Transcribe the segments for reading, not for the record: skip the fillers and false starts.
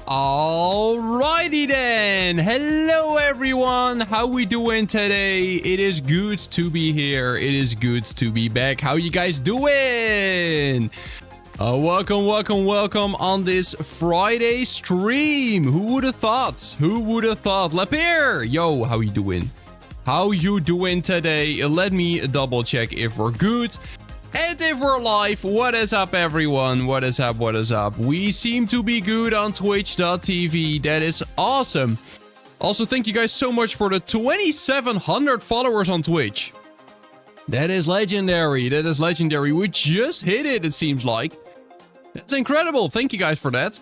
Alrighty then. Hello everyone. How we doing today? It is good to be here. It is good to be back. How you guys doing? Welcome on this Friday stream. Who would have thought? Lapierre, yo, how you doing? How you doing today? Let me double check if we're good. And if we're live, what is up everyone? What is up? We seem to be good on twitch.tv. That is awesome. Also, thank you guys so much for the 2,700 followers on Twitch. That is legendary. We just hit it seems like. That's incredible. Thank you guys for that.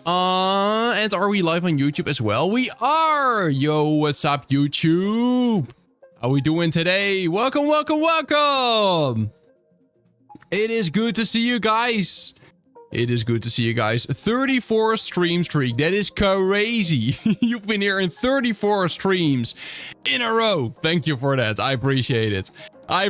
And are we live on YouTube as well? We are. Yo, what's up YouTube? How we doing today? Welcome. It is good to see you guys. 34 stream streak. That is crazy. You've been here in 34 streams in a row. Thank you for that. I appreciate it. I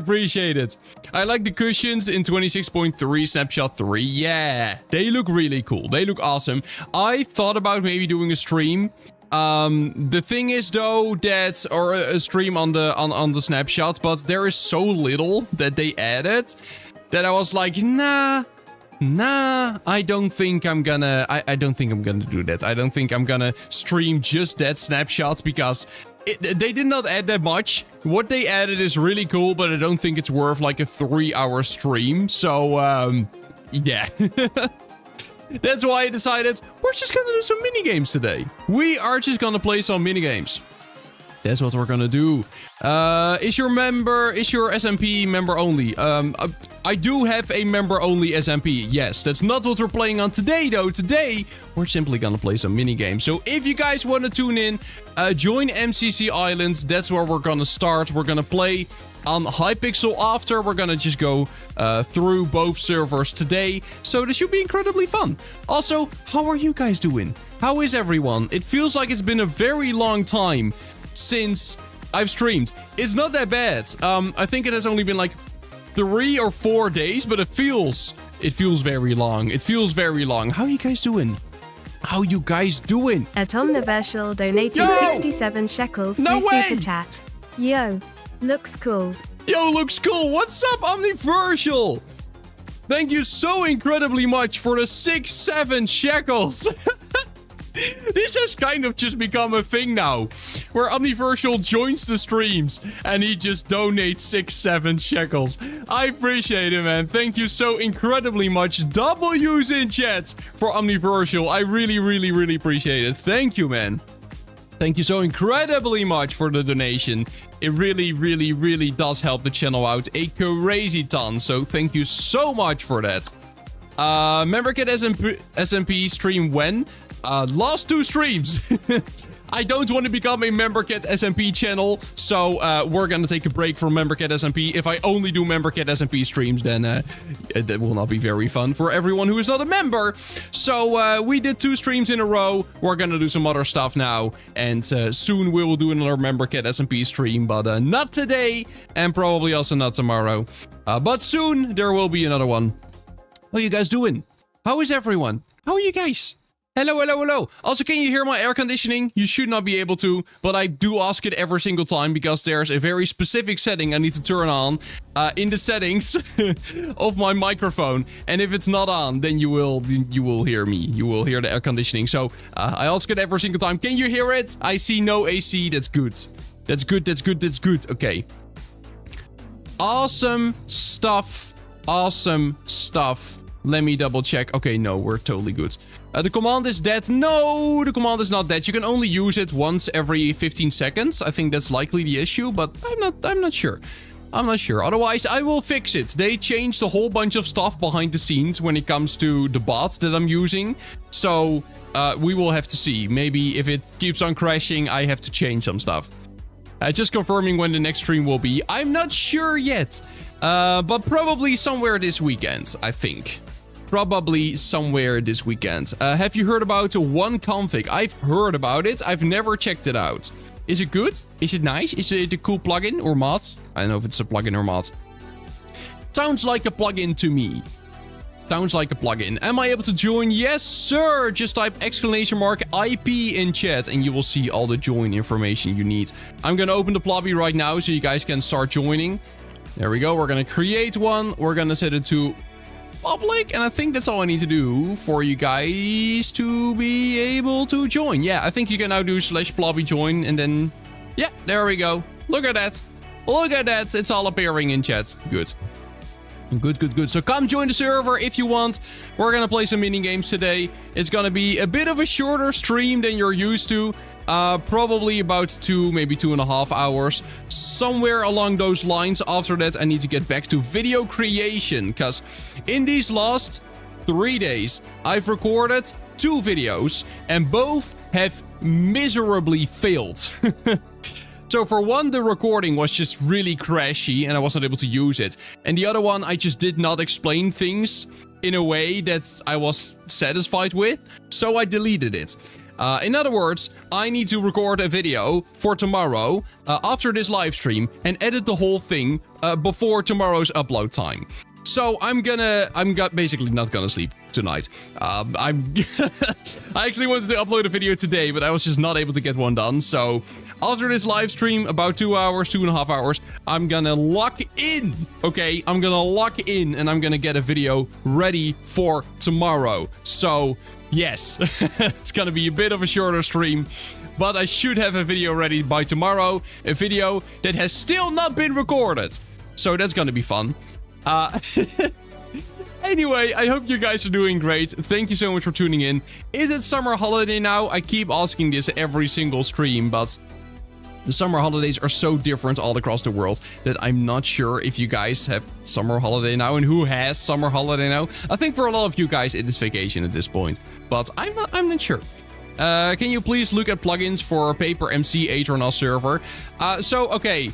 like the cushions in 26.3 snapshot 3. Yeah, they look really cool. They look awesome. I thought about maybe doing a stream. The thing is though that, or a stream on the snapshots, but there is so little that they added that I was like, nah, I don't think I'm gonna do that. I don't think I'm gonna stream just that snapshots because they did not add that much. What they added is really cool, but I don't think it's worth like a 3-hour stream. So, yeah. That's why I decided we're just gonna do some minigames today. We are just gonna play some minigames. That's what we're gonna do. Is your SMP member only? I do have a member only SMP. Yes, that's not what we're playing on today though. Today, we're simply gonna play some minigames. So if you guys want to tune in, join MCC Islands. That's where we're gonna start. We're gonna play on Hypixel after. We're gonna just go through both servers today. So this should be incredibly fun. Also, how are you guys doing? How is everyone? It feels like it's been a very long time since I've streamed. It's not that bad. I think it has only been like 3 or 4 days, but it feels very long. How are you guys doing? At Omniversal donated 67 shekels no way! Super chat. Yo, looks cool. What's up, Omniversal? Thank you so incredibly much for the 6-7 shekels. This has kind of just become a thing now, where Omniversal joins the streams and he just donates 6-7 shekels. I appreciate it, man. Thank you so incredibly much. W's in chat for Omniversal. I really appreciate it. Thank you, man. Thank you so incredibly much for the donation. It really does help the channel out a crazy ton. So thank you so much for that. MemberKit SMP stream when? Last 2 streams. I don't want to become a MemberKit SMP channel, so we're gonna take a break from MemberKit SMP. If I only do MemberKit SMP streams, then that will not be very fun for everyone who is not a member. So we did 2 streams in a row. We're gonna do some other stuff now, and soon we will do another MemberKit SMP stream, but not today, and probably also not tomorrow. But soon there will be another one. How are you guys doing? How is everyone? How are you guys? Hello. Also, can you hear my air conditioning? You should not be able to, but I do ask it every single time because there's a very specific setting I need to turn on in the settings of my microphone. And if it's not on, then you will hear me. You will hear the air conditioning. So I ask it every single time. Can you hear it? I see no AC. That's good. That's good. Okay. Awesome stuff. Let me double check. Okay, no, we're totally good. The command is dead. No, the command is not dead. You can only use it once every 15 seconds. I think that's likely the issue, but I'm not sure. Otherwise, I will fix it. They changed a whole bunch of stuff behind the scenes when it comes to the bots that I'm using. So, we will have to see. Maybe if it keeps on crashing, I have to change some stuff. Just confirming when the next stream will be. I'm not sure yet. But probably somewhere this weekend, I think. Probably somewhere this weekend. Have you heard about OneConfig? I've heard about it. I've never checked it out. Is it good? Is it nice? Is it a cool plugin or mod? I don't know if it's a plugin or mod. Sounds like a plugin to me. Sounds like a plugin. Am I able to join? Yes, sir. Just type !IP in chat and you will see all the join information you need. I'm going to open the lobby right now so you guys can start joining. There we go. We're going to create one. We're going to set it to public. And I think that's all I need to do for you guys to be able to join. Yeah, I think you can now do /lobby join and then... Yeah, there we go. Look at that. Look at that. It's all appearing in chat. Good. Good. So come join the server if you want. We're gonna play some mini games today. It's gonna be a bit of a shorter stream than you're used to. Probably about 2, maybe 2.5 hours. Somewhere along those lines. After that, I need to get back to video creation. Because in these last 3 days, I've recorded 2 videos. And both have miserably failed. So for one, the recording was just really crashy and I wasn't able to use it. And the other one, I just did not explain things in a way that I was satisfied with. So I deleted it. In other words, I need to record a video for tomorrow after this live stream and edit the whole thing before tomorrow's upload time. So I'm basically not gonna sleep tonight. I actually wanted to upload a video today, but I was just not able to get one done. So after this live stream, about 2 hours, 2.5 hours, I'm gonna lock in. Okay, I'm gonna lock in and I'm gonna get a video ready for tomorrow. So yes, it's gonna be a bit of a shorter stream, but I should have a video ready by tomorrow. A video that has still not been recorded. So that's gonna be fun. Anyway, I hope you guys are doing great. Thank you so much for tuning in. Is it summer holiday now? I keep asking this every single stream, but the summer holidays are so different all across the world that I'm not sure if you guys have summer holiday now and who has summer holiday now. I think for a lot of you guys it is vacation at this point, but I'm not sure. Can you please look at plugins for Paper MC Atronos server? Okay.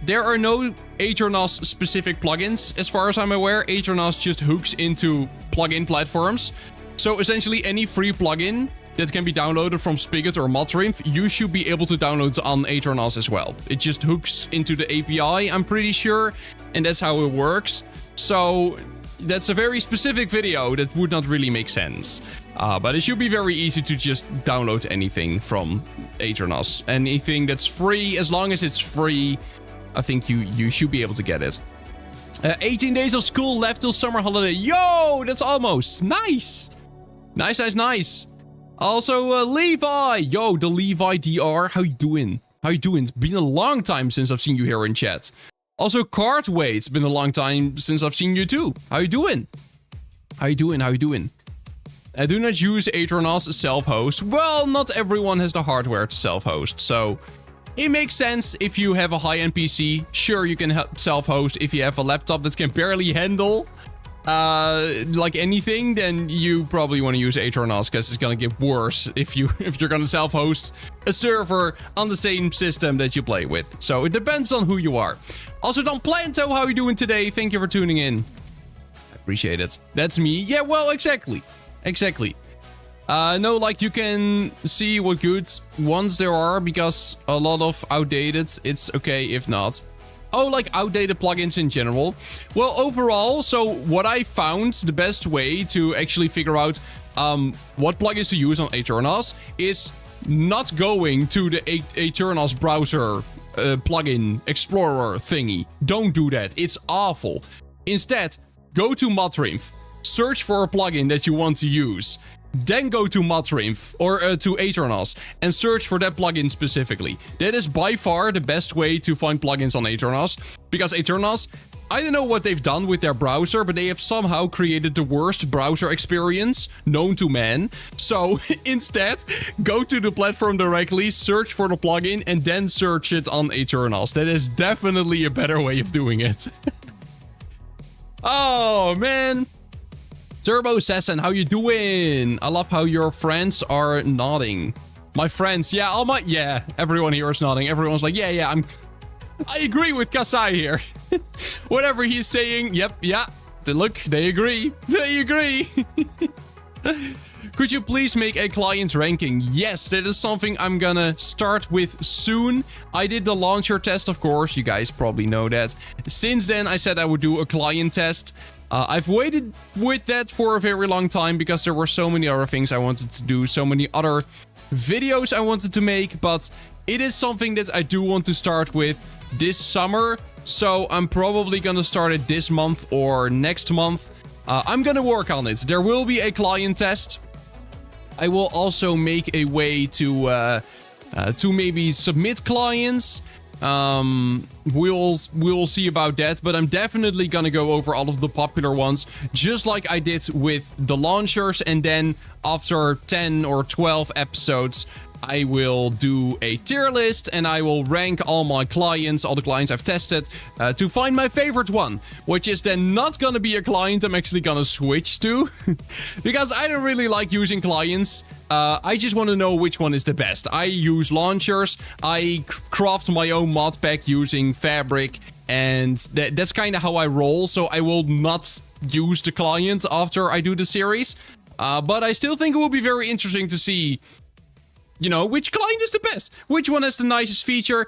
There are no Atronos specific plugins, as far as I'm aware. Atronos just hooks into plugin platforms. So essentially any free plugin that can be downloaded from Spigot or Modrinf, you should be able to download on Atronos as well. It just hooks into the API, I'm pretty sure, and that's how it works. So that's a very specific video that would not really make sense. But it should be very easy to just download anything from Atronos. Anything that's free, as long as it's free, I think you should be able to get it. 18 days of school left till summer holiday. Yo, that's almost. Nice. Nice. Also, Levi. Yo, the Levi DR. How you doing? It's been a long time since I've seen you here in chat. Also, Cartway. It's been a long time since I've seen you too. How you doing? I do not use Atronos self-host. Well, not everyone has the hardware to self-host, so... It makes sense if you have a high-end PC. Sure, you can self-host. If you have a laptop that can barely handle like anything, then you probably want to use Atronos because it's gonna get worse if you're gonna self-host a server on the same system that you play with. So it depends on who you are. Also, Don Planto, how are you doing today? Thank you for tuning in. I appreciate it. That's me. Yeah, well, exactly. No, like you can see what good ones there are because a lot of outdated, it's okay if not. Oh, like outdated plugins in general. Well, overall, so what I found the best way to actually figure out what plugins to use on Atronos is not going to the Atronos browser plugin explorer thingy. Don't do that. It's awful. Instead, go to Modrinf, search for a plugin that you want to use. Then go to Modrinf or to Atronos and search for that plugin specifically. That is by far the best way to find plugins on Atronos. Because Atronos, I don't know what they've done with their browser, but they have somehow created the worst browser experience known to man. So instead, go to the platform directly, search for the plugin, and then search it on Atronos. That is definitely a better way of doing it. Oh, man. Turbo Assassin, how you doing? I love how your friends are nodding. My friends, yeah, everyone here is nodding. Everyone's like, yeah, I agree with Kasai here. Whatever he's saying, yep, yeah. Look, they agree. Could you please make a client ranking? Yes, that is something I'm gonna start with soon. I did the launcher test, of course. You guys probably know that. Since then, I said I would do a client test. I've waited with that for a very long time because there were so many other things I wanted to do, so many other videos I wanted to make, but it is something that I do want to start with this summer, so I'm probably gonna start it this month or next month. I'm gonna work on it. There will be a client test. I will also make a way to maybe submit clients. We'll see about that, but I'm definitely gonna go over all of the popular ones, just like I did with the launchers, and then after 10 or 12 episodes, I will do a tier list and I will rank all my clients, all the clients I've tested, to find my favorite one, which is then not gonna be a client I'm actually gonna switch to, because I don't really like using clients. I just want to know which one is the best. I use launchers, I craft my own mod pack using fabric, and that's kind of how I roll, so I will not use the client after I do the series. But I still think it will be very interesting to see, you know, which client is the best, which one has the nicest feature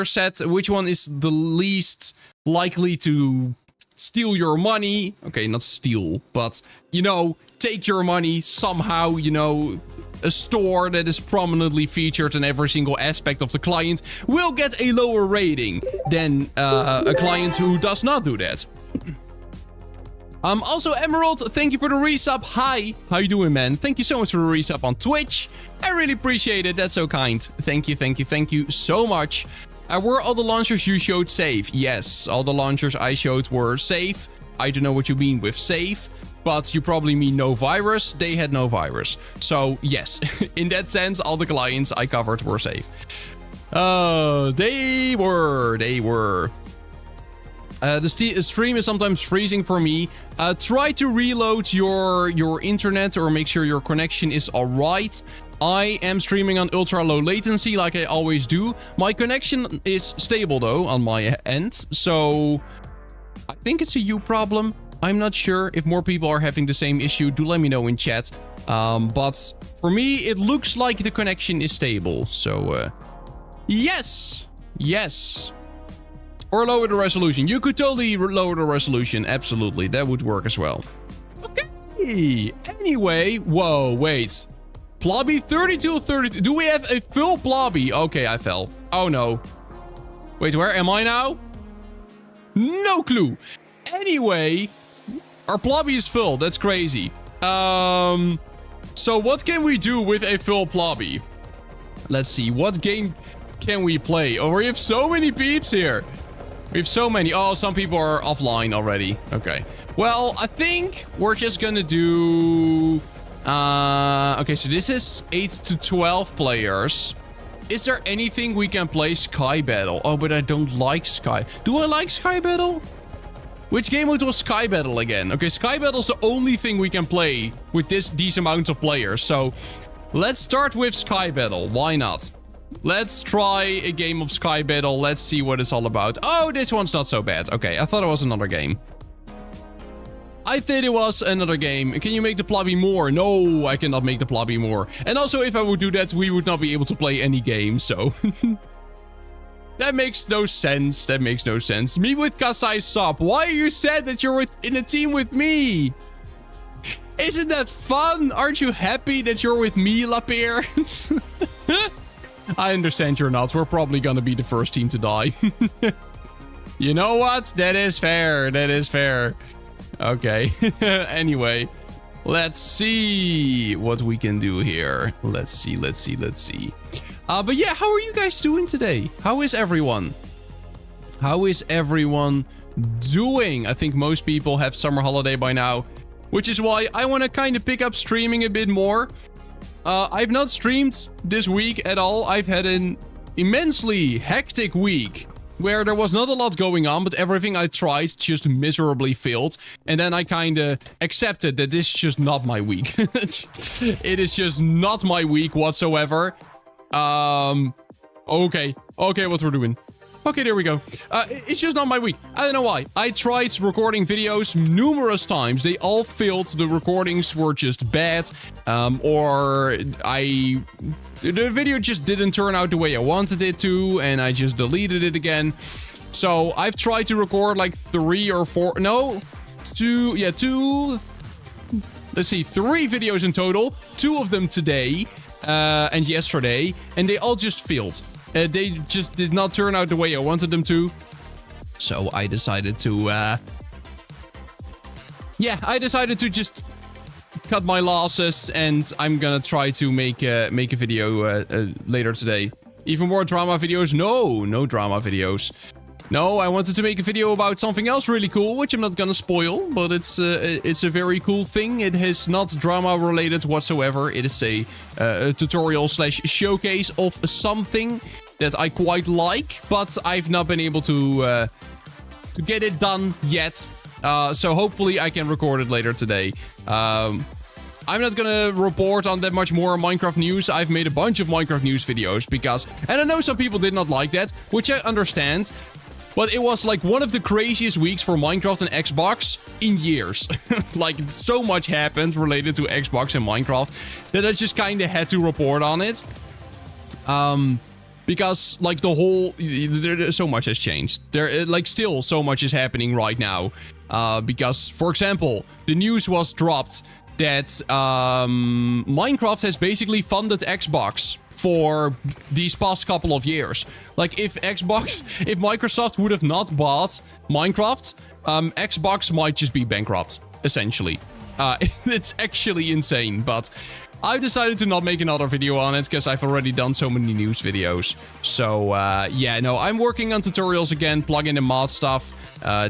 set, which one is the least likely to steal your money. Okay, not steal, but, you know, take your money somehow. You know, a store that is prominently featured in every single aspect of the client will get a lower rating than a client who does not do that. Also, Emerald, thank you for the resub. Hi, how you doing, man? Thank you so much for the resub on Twitch. I really appreciate it. That's so kind. Thank you so much. Were all the launchers you showed safe? Yes, all the launchers I showed were safe. I don't know what you mean with safe, but you probably mean no virus. They had no virus. So, yes, in that sense, all the clients I covered were safe. They were. The stream is sometimes freezing for me. Try to reload your internet or make sure your connection is alright. I am streaming on ultra low latency like I always do. My connection is stable though on my end, so I think it's a you problem. I'm not sure if more people are having the same issue. Do let me know in chat. But for me, it looks like the connection is stable. So yes. Or lower the resolution. You could totally lower the resolution. Absolutely. That would work as well. Okay. Anyway. Whoa, wait. Plobby 32. Do we have a full Plobby? Okay, I fell. Oh, no. Wait, where am I now? No clue. Anyway, our Plobby is full. That's crazy. So what can we do with a full Plobby? Let's see. What game can we play? Oh, we have so many peeps here. We have so many. Oh, some people are offline already. Okay. Well, I think we're just gonna do... okay, so this is 8 to 12 players. Is there anything we can play Sky Battle? Oh, but I don't like Sky. Do I like Sky Battle? Which game mode was Sky Battle again? Okay, Sky Battle is the only thing we can play with these amounts of players. So let's start with Sky Battle. Why not? Let's try a game of Sky Battle. Let's see what it's all about. Oh, this one's not so bad. Okay, I thought it was another game. I thought it was another game. Can you make the Plobby more? No, I cannot make the Plobby more. And also, if I would do that, we would not be able to play any game, so... That makes no sense. That makes no sense. Me with Kasai Sop. Why are you sad that you're in a team with me? Isn't that fun? Aren't you happy that you're with me, Lapierre? I understand you're not. We're probably gonna be the first team to die. You know what? That is fair. That is fair. Okay. Anyway, let's see what we can do here. Let's see. But yeah, how are you guys doing today? How is everyone? How is everyone doing? I think most people have summer holiday by now, which is why I want to kind of pick up streaming a bit more. I've not streamed this week at all. I've had an immensely hectic week where there was not a lot going on, but everything I tried just miserably failed. And then I kind of accepted that this is just not my week. It is just not my week whatsoever. Okay, what we're doing. Okay, there we go. It's just not my week. I don't know why. I tried recording videos numerous times. They all failed. The recordings were just bad. Or the video just didn't turn out the way I wanted it to, and I just deleted it again. So I've tried to record like 3 or 4... No, two, let's see, 3 videos in total. 2 of them today and yesterday, and they all just failed. They just did not turn out the way I wanted them to. So I decided to, just cut my losses, and I'm gonna try to make a video later today. Even more drama videos? No drama videos. No, I wanted to make a video about something else really cool, which I'm not gonna spoil, but it's a very cool thing. It is not drama related whatsoever. It is a tutorial slash showcase of something that I quite like, but I've not been able to get it done yet. So hopefully I can record it later today. I'm not gonna report on that much more Minecraft news. I've made a bunch of Minecraft news videos because... And I know some people did not like that, which I understand. But it was like one of the craziest weeks for Minecraft and Xbox in years. Like, so much happened related to Xbox and Minecraft that I just kind of had to report on it. Because, like, the whole... so much has changed. Still so much is happening right now. Because, for example, the news was dropped that Minecraft has basically funded Xbox for these past couple of years. Like, if Microsoft would have not bought Minecraft, Xbox might just be bankrupt, essentially. It's actually insane, but I decided to not make another video on it because I've already done so many news videos. So, yeah, no, I'm working on tutorials again, plugin and mod stuff.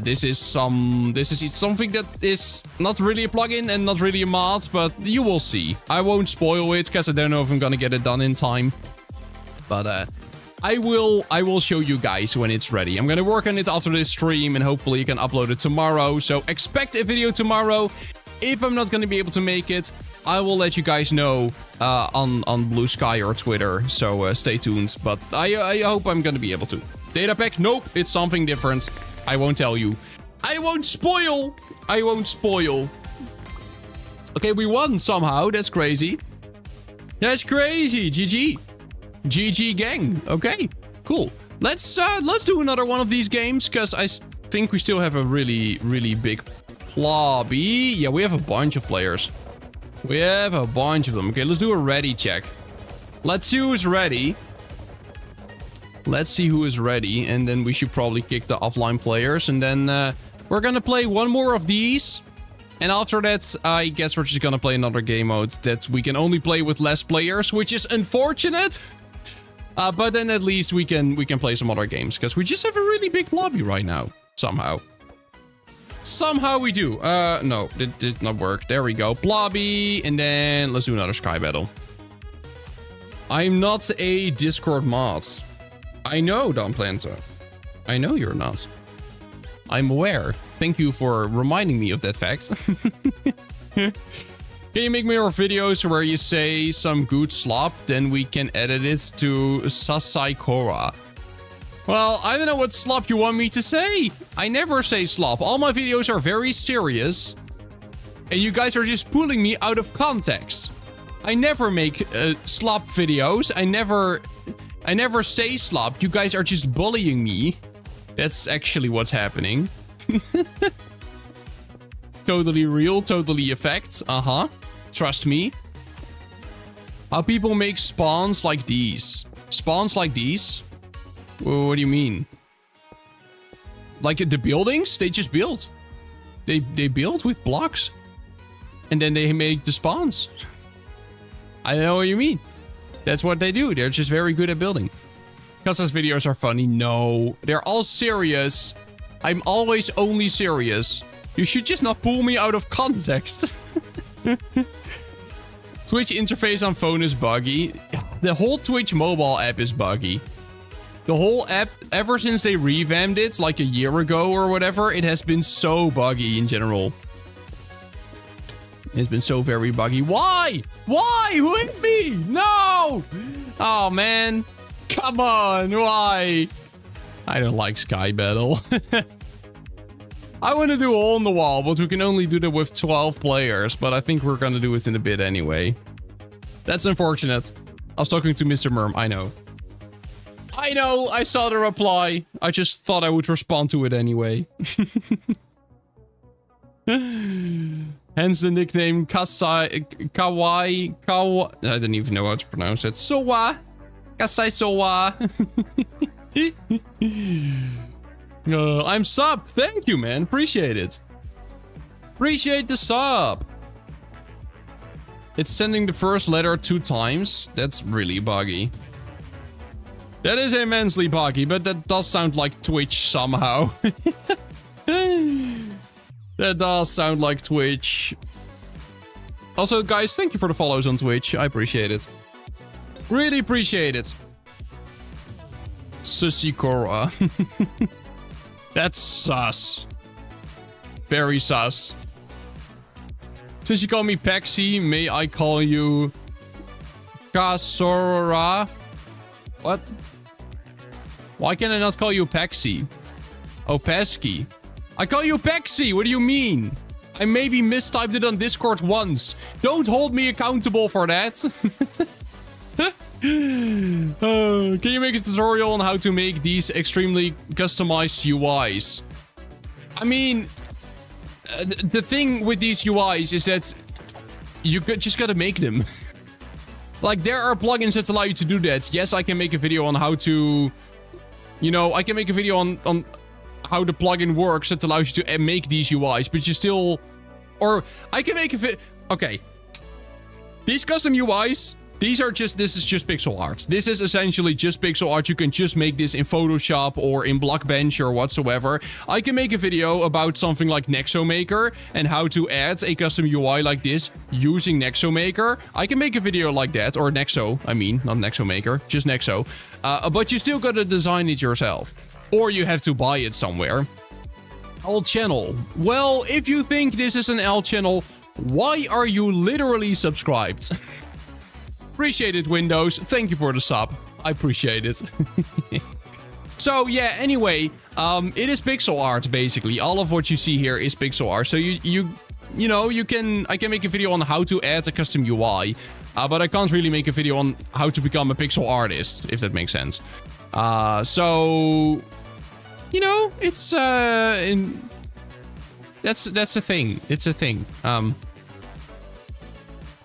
This is something that is not really a plugin and not really a mod, but you will see. I won't spoil it because I don't know if I'm gonna get it done in time. But, I will show you guys when it's ready. I'm gonna work on it after this stream and hopefully you can upload it tomorrow. So expect a video tomorrow. If I'm not gonna be able to make it, I will let you guys know on Blue Sky or Twitter, so stay tuned. But I hope I'm gonna be able to. Data pack? Nope, it's something different. I won't tell you. I won't spoil! I won't spoil. Okay, we won somehow. That's crazy. That's crazy. GG. GG gang. Okay, cool. Let's do another one of these games, because I think we still have a really, really big lobby. Yeah, we have a bunch of players. We have a bunch of them. Okay, let's do a ready check. Let's see who's ready. Let's see who is ready. And then we should probably kick the offline players. And then we're gonna play one more of these. And after that, I guess we're just gonna play another game mode that we can only play with less players, which is unfortunate. But then at least we can play some other games, because we just have a really big lobby right now. Somehow. Somehow we do. No, it did not work. There we go. Blobby. And then let's do another Sky Battle. I'm not a Discord mod. I know, Don Planta. I know you're not. I'm aware. Thank you for reminding me of that fact. Can you make more videos where you say some good slop? Then we can edit it to Sasai Kora. Well, I don't know what slop you want me to say. I never say slop. All my videos are very serious. And you guys are just pulling me out of context. I never make slop videos. I never say slop. You guys are just bullying me. That's actually what's happening. Totally real. Totally a fact. Uh-huh. Trust me. How people make spawns like these. Spawns like these? What do you mean? Like the buildings? They just build. They build with blocks. And then they make the spawns. I don't know what you mean. That's what they do. They're just very good at building. Because those videos are funny. No. They're all serious. I'm always only serious. You should just not pull me out of context. Twitch interface on phone is buggy. The whole Twitch mobile app is buggy. The whole app, ever since they revamped it, like a year ago or whatever, it has been so buggy in general. It's been so very buggy. Why? Why? Who hit me? No! Oh, man. Come on. Why? I don't like Sky Battle. I want to do a hole in the wall, but we can only do that with 12 players. But I think we're going to do it in a bit anyway. That's unfortunate. I was talking to Mr. Merm. I know. I know. I saw the reply. I just thought I would respond to it anyway. Hence the nickname Kasai Kawaii Kawa. I don't even know how to pronounce it. Sowa. Kasai Sowa. I'm subbed. Thank you, man. Appreciate it. Appreciate the sub. It's sending the first letter 2 times. That's really buggy. That is immensely buggy, but that does sound like Twitch somehow. That does sound like Twitch. Also, guys, thank you for the follows on Twitch. I appreciate it. Really appreciate it. Susikora. That's sus. Very sus. Since you call me Pexi, may I call you Kasora? What? Why can I not call you Pexi? Oh, Pesky. I call you Pexi. What do you mean? I maybe mistyped it on Discord once. Don't hold me accountable for that. Can you make a tutorial on how to make these extremely customized UIs? I mean, the thing with these UIs is that you just gotta make them. Like, there are plugins that allow you to do that. Yes, I can make a video on how to... You know, I can make a video on how the plugin works that allows you to make these UIs, but you still... Or, I can make a video... Okay. These custom UIs... This is just pixel art. This is essentially just pixel art. You can just make this in Photoshop or in Blockbench or whatsoever. I can make a video about something like Nexomaker and how to add a custom UI like this using Nexomaker. I can make a video like that, or Nexo, I mean, not Nexomaker, just Nexo. But you still gotta design it yourself. Or you have to buy it somewhere. L channel. Well, if you think this is an L channel, why are you literally subscribed? Appreciate it, Windows. Thank you for the sub. I appreciate it. So, yeah, anyway, it is pixel art, basically. All of what you see here is pixel art. So, I can make a video on how to add a custom UI, but I can't really make a video on how to become a pixel artist, if that makes sense. So, you know, it's, that's a thing. It's a thing.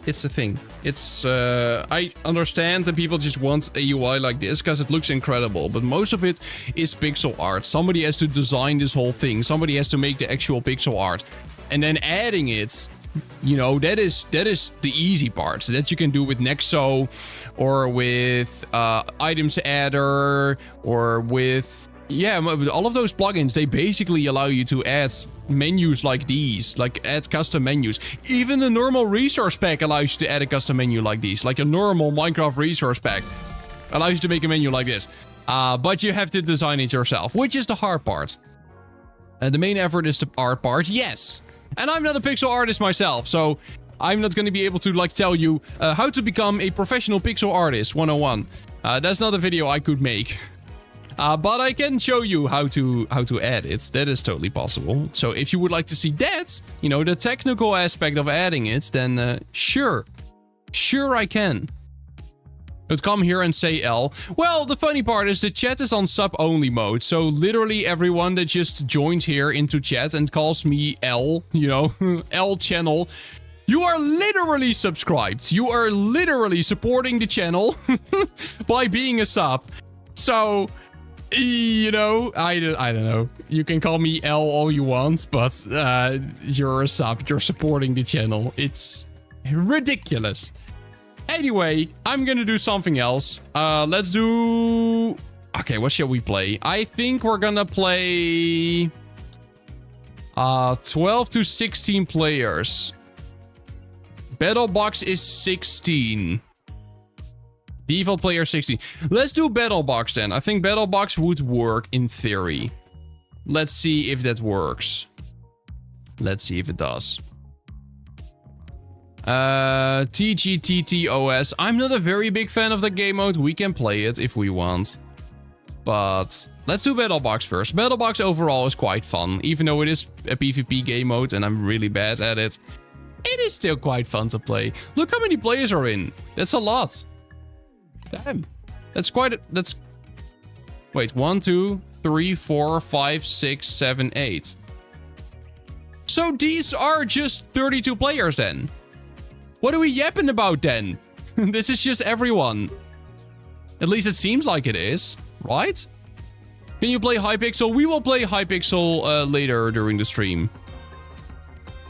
It's a thing. It's, I understand that people just want a UI like this because it looks incredible, but most of it is pixel art. Somebody has to design this whole thing. Somebody has to make the actual pixel art. And then adding it, you know, that is the easy part. So that you can do with Nexo or with items adder or with... Yeah, all of those plugins, they basically allow you to add menus like these, like add custom menus. Even the normal resource pack allows you to add a custom menu like these, like a normal Minecraft resource pack allows you to make a menu like this. But you have to design it yourself, which is the hard part. The main effort is the art part, yes. And I'm not a pixel artist myself, so I'm not going to be able to like tell you how to become a professional pixel artist 101. That's not a video I could make. But I can show you how to add it. That is totally possible. So if you would like to see that, you know, the technical aspect of adding it, then sure. Sure I can. But come here and say L. Well, the funny part is the chat is on sub-only mode. So literally everyone that just joins here into chat and calls me L, you know, L channel, you are literally subscribed. You are literally supporting the channel by being a sub. So... You know, I don't know. You can call me L all you want, but you're a sub. You're supporting the channel. It's ridiculous. Anyway, I'm gonna do something else. Let's do... Okay, what shall we play? I think we're gonna play... 12 to 16 players. Battle box is 16. Default player 16. Let's do Battle Box then. I think Battle Box would work in theory. Let's see if that works. Let's see if it does. TGTTOS. I'm not a very big fan of the game mode. We can play it if we want. But let's do Battle Box first. Battle Box overall is quite fun. Even though it is a PvP game mode and I'm really bad at it. It is still quite fun to play. Look how many players are in. That's a lot. Damn. That's quite a... That's... Wait, 1, 2, 3, 4, 5, 6, 7, 8. So these are just 32 players then. What are we yapping about then? This is just everyone. At least it seems like it is, right? Can you play Hypixel? We will play Hypixel later during the stream.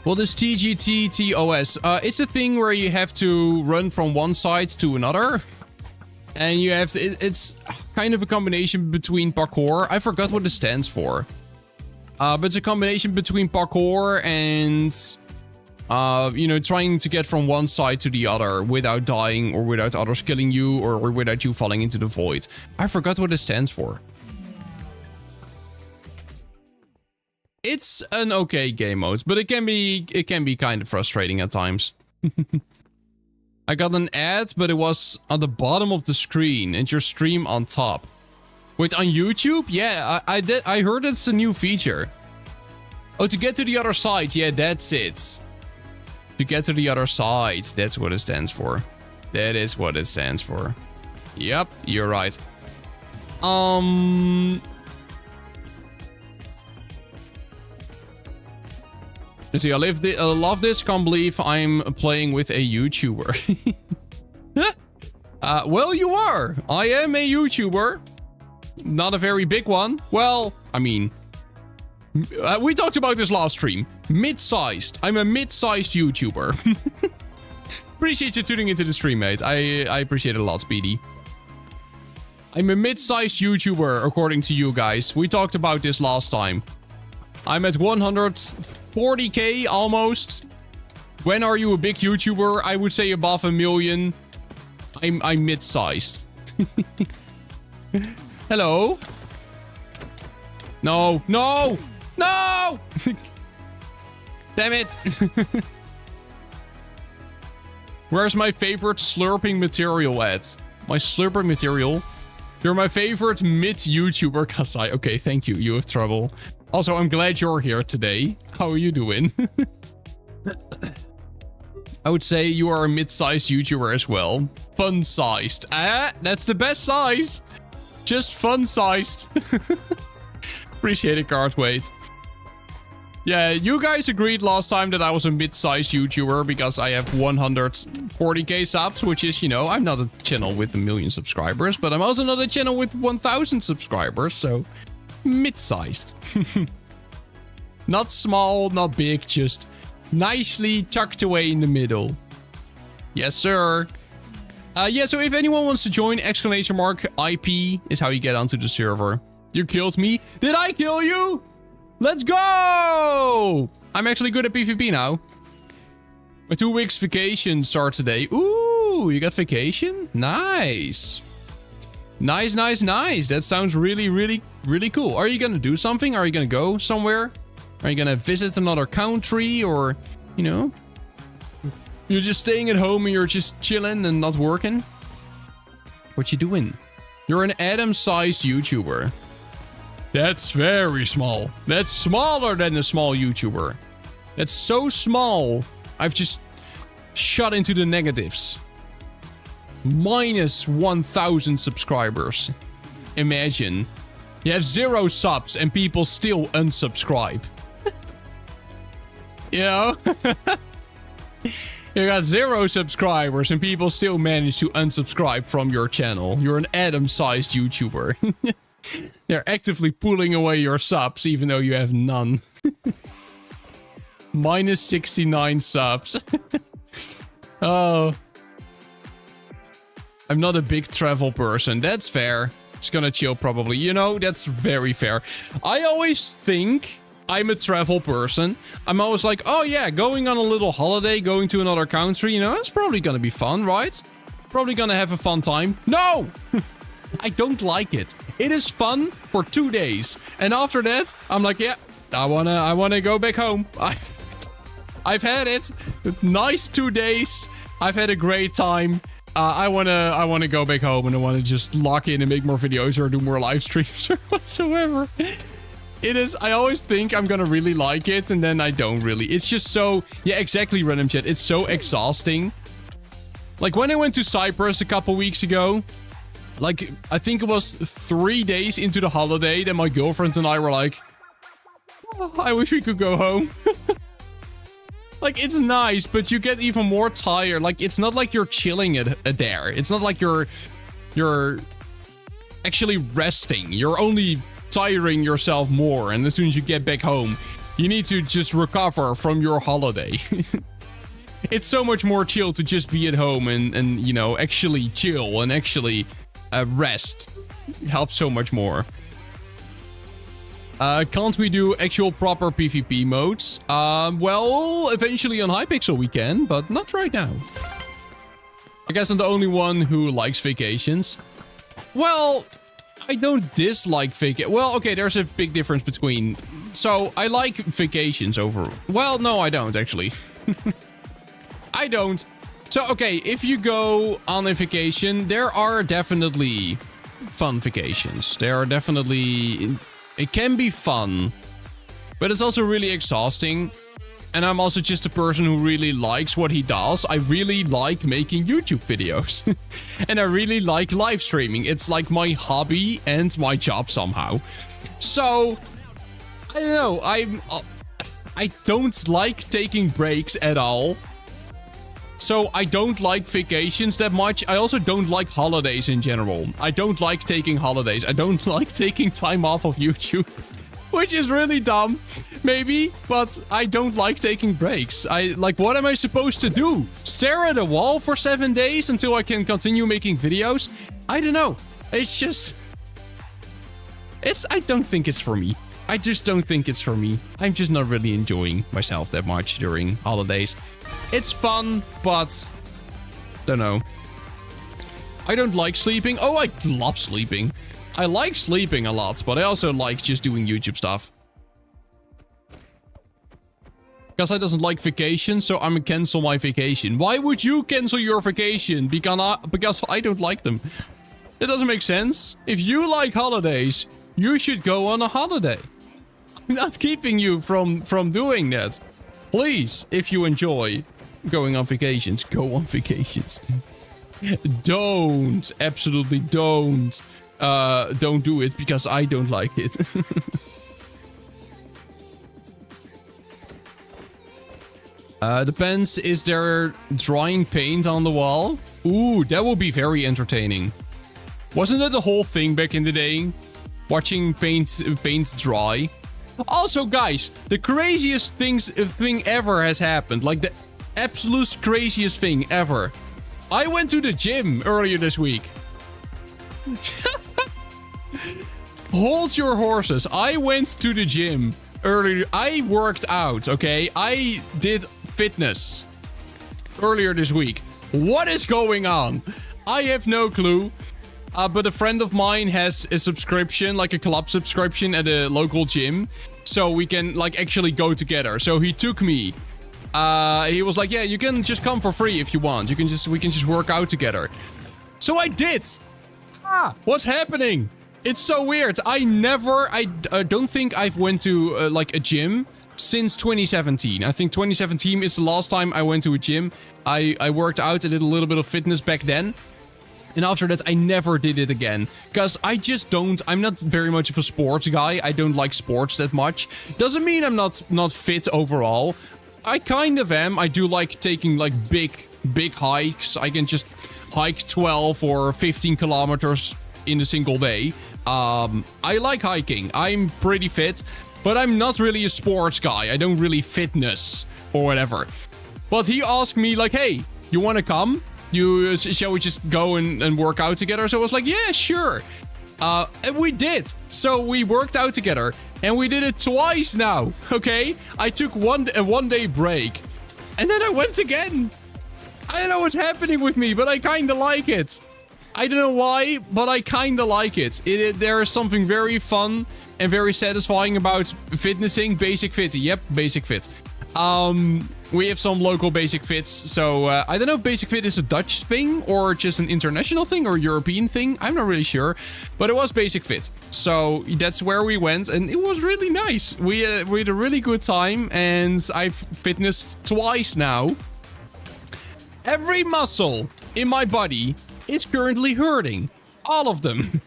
What is TGT-TOS? It's a thing where you have to run from one side to another. And you have to, it's kind of a combination between parkour. I forgot what it stands for. But it's a combination between parkour and, you know, trying to get from one side to the other without dying or without others killing you or without you falling into the void. I forgot what it stands for. It's an okay game mode, but it can be kind of frustrating at times. I got an ad, but it was on the bottom of the screen and your stream on top. Wait, on YouTube? Yeah, I heard it's a new feature. Oh, to get to the other side. Yeah, that's it. To get to the other side. That's what it stands for. That is what it stands for. Yep, you're right. Let's see, I love this. Can't believe I'm playing with a YouTuber. Well, you are. I am a YouTuber. Not a very big one. Well, I mean, we talked about this last stream. Mid-sized. I'm a mid-sized YouTuber. Appreciate you tuning into the stream, mate. I appreciate it a lot, Speedy. I'm a mid-sized YouTuber, according to you guys. We talked about this last time. I'm at 140k almost. When are you a big YouTuber? I would say above 1 million. I'm mid-sized. Hello? No, no, no! Damn it. Where's my favorite slurping material at? My slurping material? You're my favorite mid-YouTuber, Kasai. Okay, thank you. You have trouble. Also, I'm glad you're here today. How are you doing? I would say you are a mid-sized YouTuber as well. Fun-sized. Ah, that's the best size. Just fun-sized. Appreciate it, Cartweight. Yeah, you guys agreed last time that I was a mid-sized YouTuber because I have 140k subs, which is, you know, I'm not a channel with 1 million subscribers, but I'm also not a channel with 1,000 subscribers, so mid-sized. Not small, not big, just nicely tucked away in the middle. Yes, sir. Yeah, so if anyone wants to join, !IP is how you get onto the server. You killed me. Did I kill you? Let's go! I'm actually good at PvP now. My 2 weeks vacation starts today. Ooh, you got vacation? Nice. Nice, nice, nice. That sounds really, really, really cool. Are you gonna do something? Are you gonna go somewhere? Are you gonna visit another country? Or, you know, you're just staying at home and you're just chilling and not working? What you doing? You're an Adam-sized YouTuber. That's very small. That's smaller than a small YouTuber. That's so small. I've just shot into the negatives. Minus 1,000 subscribers. Imagine. You have 0 subs and people still unsubscribe. You know? You got 0 subscribers and people still manage to unsubscribe from your channel. You're an Adam-sized YouTuber. They're actively pulling away your subs even though you have none. Minus 69 subs. Oh. I'm not a big travel person. That's fair. It's gonna chill probably. You know, that's very fair. I always think I'm a travel person. I'm always like, oh yeah, going on a little holiday, going to another country, you know, it's probably gonna be fun, right? Probably gonna have a fun time. No! I don't like it. It is fun for 2 days. And after that, I'm like, yeah, I wanna go back home. I've had it. Nice 2 days. I've had a great time. I wanna go back home and I wanna just lock in and make more videos or do more live streams or whatsoever. It is, I always think I'm gonna really like it and then I don't really. It's just so, yeah, exactly, Random Chat. It's so exhausting. Like when I went to Cyprus a couple weeks ago, like I think it was 3 days into the holiday that my girlfriend and I were like, oh, I wish we could go home. Like, it's nice, but you get even more tired. Like, it's not like you're chilling there. It's not like you're actually resting. You're only tiring yourself more. And as soon as you get back home, you need to just recover from your holiday. It's so much more chill to just be at home and you know, actually chill and actually rest. It helps so much more. Can't we do actual proper PvP modes? Well, eventually on Hypixel we can, but not right now. I guess I'm the only one who likes vacations. Well, I don't dislike vacation. Well, okay, there's a big difference between... So, I like vacations over... Well, no, I don't, actually. I don't. So, okay, if you go on a vacation, there are definitely fun vacations. There are definitely... It can be fun, but it's also really exhausting. And I'm also just a person who really likes what he does. I really like making YouTube videos. And I really like live streaming. It's like my hobby and my job somehow. So, I don't know. I don't like taking breaks at all. So I don't like vacations that much. I also don't like holidays in general. I don't like taking holidays. I don't like taking time off of YouTube. Which is really dumb, maybe, but I don't like taking breaks. What am I supposed to do? Stare at a wall for 7 days until I can continue making videos? I don't know. It's just... I don't think it's for me. I just don't think it's for me. I'm just not really enjoying myself that much during holidays. It's fun, but... Don't know. I don't like sleeping. Oh, I love sleeping. I like sleeping a lot, but I also like just doing YouTube stuff. Because I doesn't like vacation, so I'm gonna cancel my vacation. Why would you cancel your vacation? Because I don't like them. That doesn't make sense. If you like holidays, you should go on a holiday. I'm not keeping you from doing that. Please, if you enjoy going on vacations, go on vacations. Don't. Absolutely don't. Don't do it because I don't like it. Depends, is there drying paint on the wall? Ooh, that would be very entertaining. Wasn't that the whole thing back in the day? Watching paint dry? Also, guys, the craziest thing ever has happened. Like, the absolute craziest thing ever. I went to the gym earlier this week. Hold your horses. I went to the gym earlier. I worked out, okay? I did fitness earlier this week. What is going on? I have no clue. But a friend of mine has a subscription, like a club subscription at a local gym. So we can, like, actually go together. So he took me. He was like, yeah, you can just come for free if you want. We can just work out together. So I did. What's happening? It's so weird. I don't think I've went to like a gym since 2017. I think 2017 is the last time I went to a gym. I worked out, I did a little bit of fitness back then. And after that, I never did it again. Because I'm not very much of a sports guy. I don't like sports that much. Doesn't mean I'm not fit overall. I kind of am. I do like taking like big hikes. I can just hike 12 or 15 kilometers in a single day. I like hiking. I'm pretty fit, but I'm not really a sports guy. I don't really fitness or whatever. But he asked me like, hey, you want to come? Shall we just go and work out together? So I was like, yeah, sure. And we did. So we worked out together and we did it twice now. Okay. I took a 1 day break and then I went again. I don't know what's happening with me, but I kind of like it. I don't know why, but I kind of like it. There is something very fun and very satisfying about fitnessing. Basic Fit. Yep, Basic Fit. We have some local Basic Fits. So, I don't know if Basic Fit is a Dutch thing or just an international thing or European thing. I'm not really sure. But it was Basic Fit. So, that's where we went. And it was really nice. We had a really good time. And I've fitnessed twice now. Every muscle in my body is currently hurting. All of them.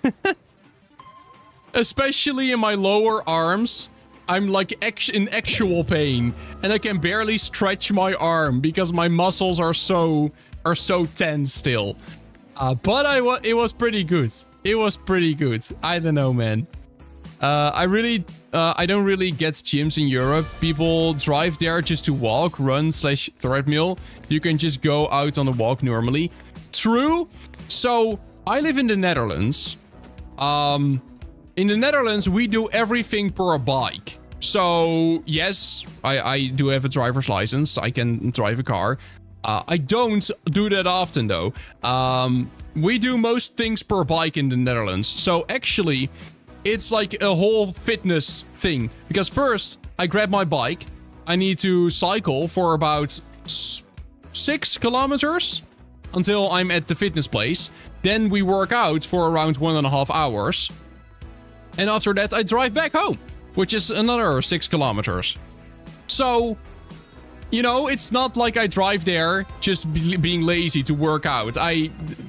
Especially in my lower arms. I'm like in actual pain, and I can barely stretch my arm because my muscles are so tense still. But it was pretty good. It was pretty good. I don't know, man. I don't really get gyms in Europe. People drive there just to walk, run/treadmill. You can just go out on a walk normally. True. So I live in the Netherlands. In the Netherlands, we do everything per bike. So yes, I do have a driver's license. I can drive a car. I don't do that often though. We do most things per bike in the Netherlands. So actually, it's like a whole fitness thing. Because first, I grab my bike. I need to cycle for about 6 kilometers until I'm at the fitness place. Then we work out for around 1.5 hours. And after that, I drive back home, which is another 6 kilometers. So, you know, it's not like I drive there just being lazy to work out.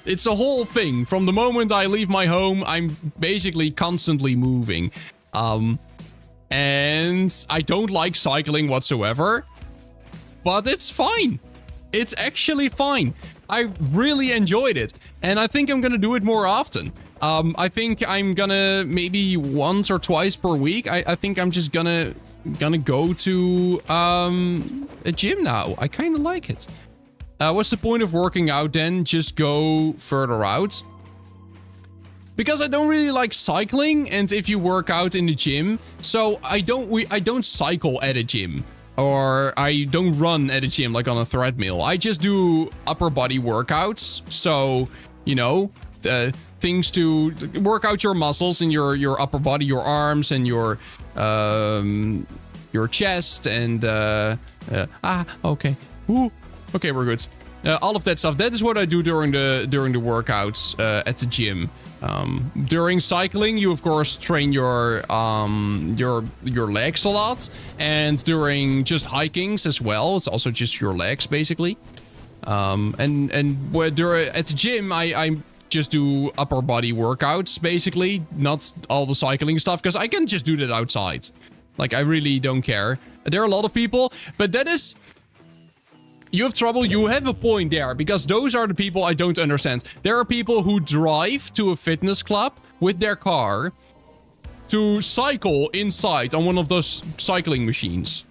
It's a whole thing. From the moment I leave my home, I'm basically constantly moving. And I don't like cycling whatsoever. But it's fine. It's actually fine. I really enjoyed it. And I think I'm gonna do it more often. I think I'm gonna maybe once or twice per week. I think I'm just gonna go to a gym now. I kind of like it. What's the point of working out then? Just go further out. Because I don't really like cycling, and if you work out in the gym, so I don't cycle at a gym. Or I don't run at a gym like on a treadmill. I just do upper body workouts. So, you know, things to work out your muscles in your upper body, your arms and your chest and okay. Ooh, okay, we're good. All of that stuff. That is what I do during the workouts at the gym. During cycling, you of course train your legs a lot, and during just hikings as well, it's also just your legs basically. And at the gym, I just do upper body workouts basically, not all the cycling stuff, because I can just do that outside. Like I really don't care. There are a lot of people, but that is. You have trouble, you have a point there, because those are the people I don't understand. There are people who drive to a fitness club with their car to cycle inside on one of those cycling machines.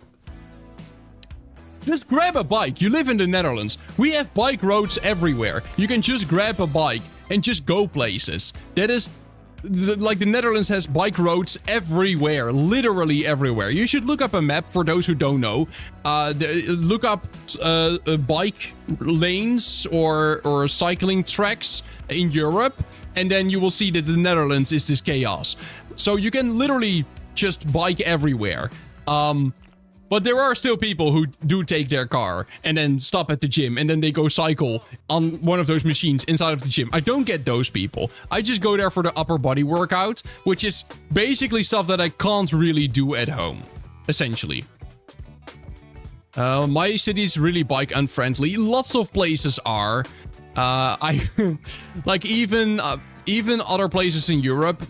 Just grab a bike. You live in the Netherlands. We have bike roads everywhere. You can just grab a bike and just go places. That is... Like the Netherlands has bike roads everywhere, literally everywhere. You should look up a map for those who don't know. Look up bike lanes or cycling tracks in Europe, and then you will see that the Netherlands is this chaos. So you can literally just bike everywhere. But there are still people who do take their car and then stop at the gym and then they go cycle on one of those machines inside of the gym. I don't get those people. I just go there for the upper body workout, which is basically stuff that I can't really do at home, essentially. My city is really bike unfriendly. Lots of places are. Like even other places in Europe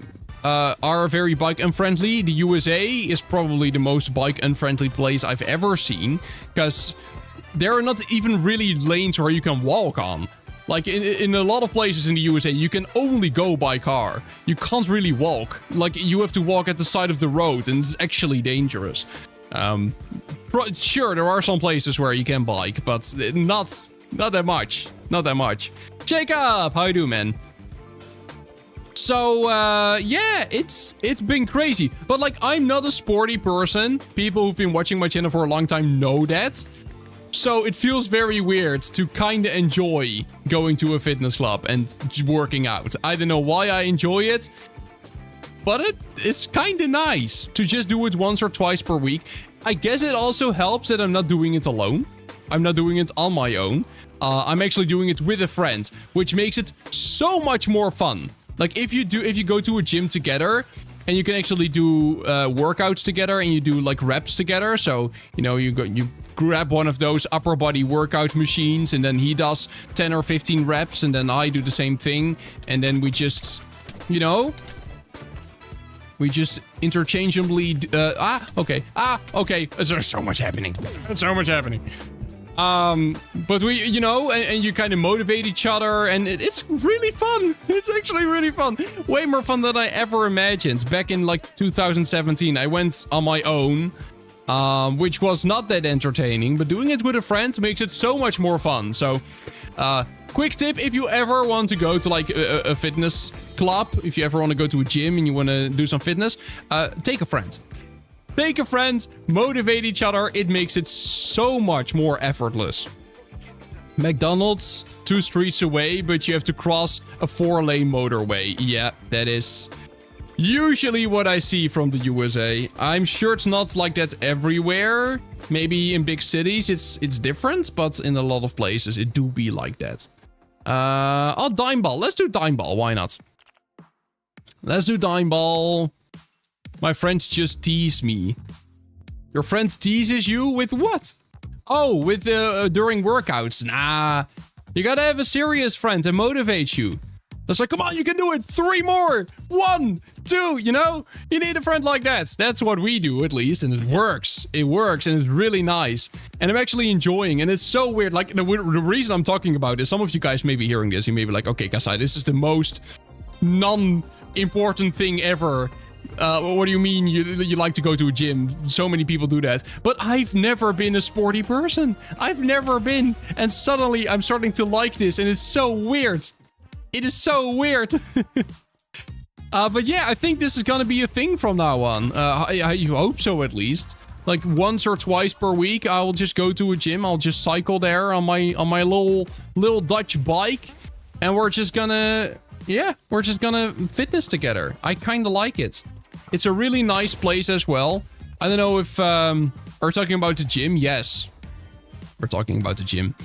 are very bike unfriendly. The USA is probably the most bike unfriendly place I've ever seen, because there are not even really lanes where you can walk on. Like in a lot of places in the USA, you can only go by car. You can't really walk. Like you have to walk at the side of the road, and it's actually dangerous. Sure, there are some places where you can bike, but not that much. Not that much. Jacob, how you doing, man? So, yeah, it's been crazy. But, like, I'm not a sporty person. People who've been watching my channel for a long time know that. So, it feels very weird to kind of enjoy going to a fitness club and working out. I don't know why I enjoy it, but it's kind of nice to just do it once or twice per week. I guess it also helps that I'm not doing it alone. I'm not doing it on my own. I'm actually doing it with a friend, which makes it so much more fun. Like if you go to a gym together and you can actually do workouts together and you do like reps together. So, you know, you grab one of those upper body workout machines and then he does 10 or 15 reps and then I do the same thing. And then we just, you know, We just interchangeably... okay. Okay. There's so much happening. There's so much happening. But we, you know, and you kind of motivate each other, and it's really fun. It's actually really fun. Way more fun than I ever imagined. Back in like 2017, I went on my own, which was not that entertaining, but doing it with a friend makes it so much more fun. So, quick tip, if you ever want to go to like a fitness club, if you ever want to go to a gym and you want to do some fitness, take a friend. Take a friend, motivate each other. It makes it so much more effortless. McDonald's, 2 streets away, but you have to cross a 4-lane motorway. Yeah, that is usually what I see from the USA. I'm sure it's not like that everywhere. Maybe in big cities it's different, but in a lot of places it do be like that. Oh, dime ball. Let's do dime ball. Why not? Let's do dime ball. My friends just tease me. Your friend teases you with what? Oh, with during workouts. Nah, you gotta have a serious friend to motivate you. That's like, come on, you can do it. 3 more. 1, 2, you know? You need a friend like that. That's what we do, at least, and it works. It works, and it's really nice. And I'm actually enjoying, and it's so weird. Like, the reason I'm talking about is some of you guys may be hearing this. You may be like, okay, Kasai, this is the most non-important thing ever. What do you mean you like to go to a gym? So many people do that. But I've never been a sporty person. I've never been. And suddenly I'm starting to like this, and it's so weird. It is so weird. But yeah, I think this is gonna be a thing from now on. I hope so, at least. Like once or twice per week, I will just go to a gym. I'll just cycle there on my little Dutch bike, and we're just gonna fitness together. I kind of like it. It's a really nice place as well. I don't know if we're talking about the gym. Yes, we're talking about the gym.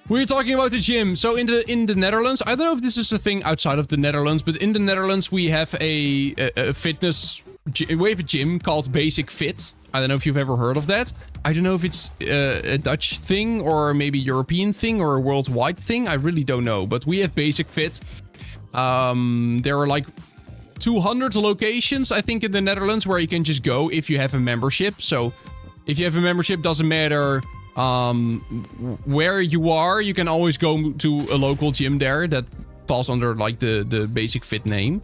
We're talking about the gym. So in the Netherlands, I don't know if this is a thing outside of the Netherlands, but in the Netherlands we have a fitness. We have a gym called Basic Fit. I don't know if you've ever heard of that. I don't know if it's a Dutch thing or maybe European thing or a worldwide thing. I really don't know. But we have Basic Fit. There are like 200 locations, I think, in the Netherlands where you can just go if you have a membership. So if you have a membership, doesn't matter where you are, you can always go to a local gym there that falls under like the Basic Fit name.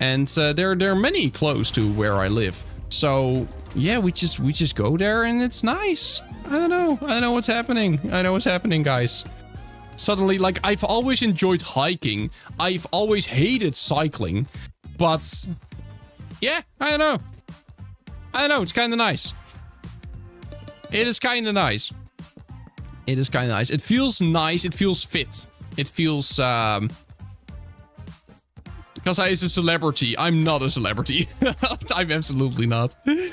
And there are many close to where I live. So yeah, we just go there and it's nice. I don't know what's happening. I know what's happening, guys. Suddenly, like, I've always enjoyed hiking. I've always hated cycling. But yeah, I don't know. It's kind of nice. It is kind of nice. It is kind of nice. It feels nice. It feels fit. It feels because I is a celebrity. I'm not a celebrity. I'm absolutely not. You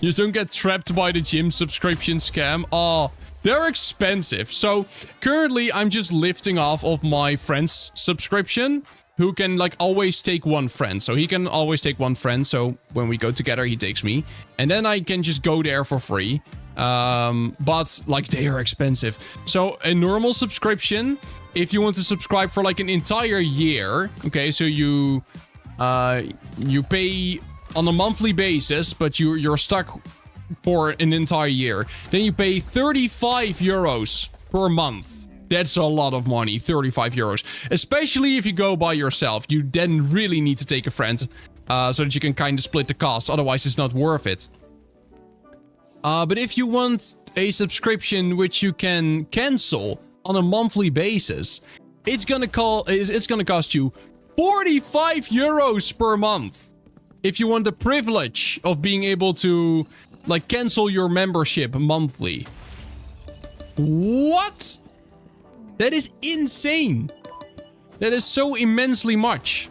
just don't get trapped by the gym subscription scam. Oh, they're expensive. So currently I'm just lifting off of my friend's subscription, who can like always take one friend. So he can always take one friend. So when we go together, he takes me. And then I can just go there for free. But like they are expensive. So a normal subscription, if you want to subscribe for like an entire year, okay, so you pay on a monthly basis, but you're stuck for an entire year. Then you pay 35 euros per month. That's a lot of money, 35 euros. Especially if you go by yourself. You then really need to take a friend so that you can kind of split the cost. Otherwise, it's not worth it. But if you want a subscription which you can cancel on a monthly basis, it's gonna cost you 45 euros per month. If you want the privilege of being able to like cancel your membership monthly. What? That is insane. That is so immensely much.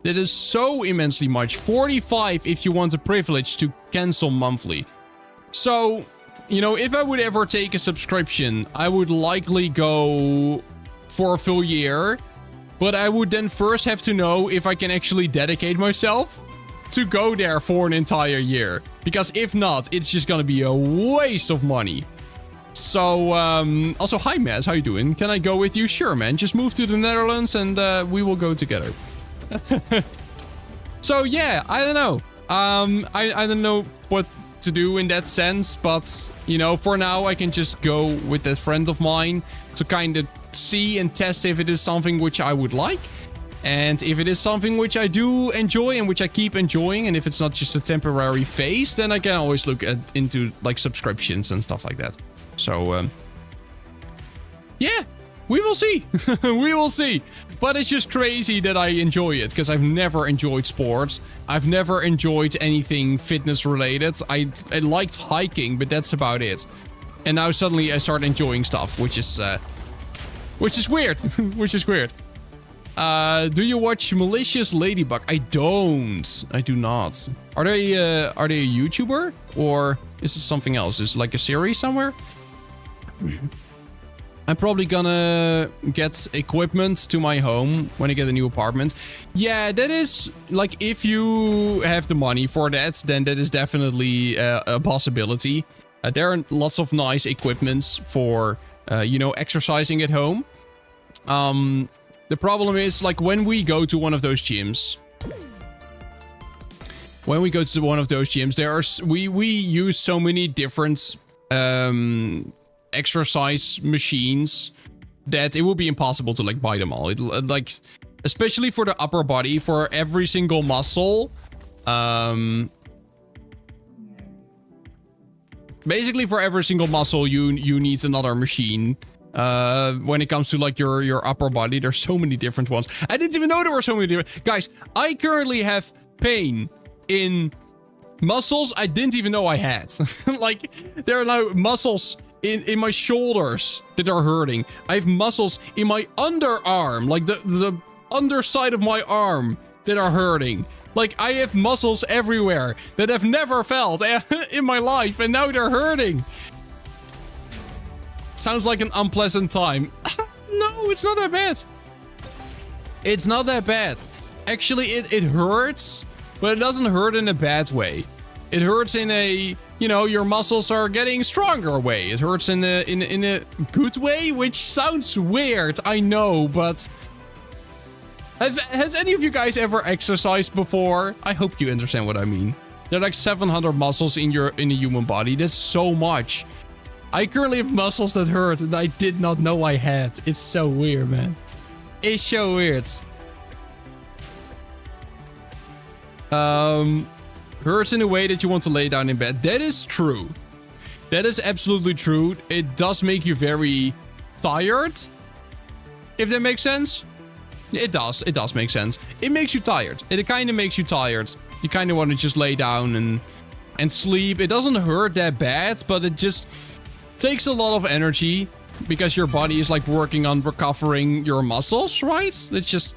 That is so immensely much. 45 if you want the privilege to cancel monthly. So, you know, if I would ever take a subscription, I would likely go for a full year. But I would then first have to know if I can actually dedicate myself to go there for an entire year. Because if not, it's just gonna be a waste of money. So, also, hi, Maz, how you doing? Can I go with you? Sure, man. Just move to the Netherlands and we will go together. So yeah, I don't know. I don't know what to do in that sense, but you know, for now I can just go with that friend of mine to kind of see and test if it is something which I would like. And if it is something which I do enjoy and which I keep enjoying, and if it's not just a temporary phase, then I can always look into like subscriptions and stuff like that. So, yeah, we will see. We will see. But it's just crazy that I enjoy it, because I've never enjoyed sports. I've never enjoyed anything fitness related. I liked hiking, but that's about it. And now suddenly I start enjoying stuff, which is weird. Which is weird. Do you watch Malicious Ladybug? I don't. I do not. Are they a YouTuber? Or is it something else? Is it like a series somewhere? I'm probably gonna get equipment to my home when I get a new apartment. Yeah, that is, like, if you have the money for that, then that is definitely a possibility. There are lots of nice equipments for, you know, exercising at home. The problem is, like, when we go to one of those gyms... there are... We use so many different... exercise machines that it will be impossible to like buy them all. Like, especially for the upper body, for every single muscle, basically for every single muscle you need another machine. When it comes to like your upper body, there's so many different ones. I didn't even know there were so many different... Guys, I currently have pain in muscles I didn't even know I had. Like, there are now muscles in my shoulders that are hurting. I have muscles in my underarm, like the underside of my arm, that are hurting. Like, I have muscles everywhere that I've never felt in my life, and now they're hurting. Sounds like an unpleasant time. No, it's not that bad. It's not that bad. Actually, it hurts, but it doesn't hurt in a bad way. It hurts in a, you know, your muscles are getting stronger way. It hurts in a good way, which sounds weird, I know, but... Has any of you guys ever exercised before? I hope you understand what I mean. There are like 700 muscles in a human body. That's so much. I currently have muscles that hurt and I did not know I had. It's so weird, man. It's so weird. Hurts in a way that you want to lay down in bed. That is true. That is absolutely true. It does make you very tired. If that makes sense. It does. It does make sense. It makes you tired. It kind of makes you tired. You kind of want to just lay down and sleep. It doesn't hurt that bad, but it just takes a lot of energy because your body is like working on recovering your muscles, right? It's just...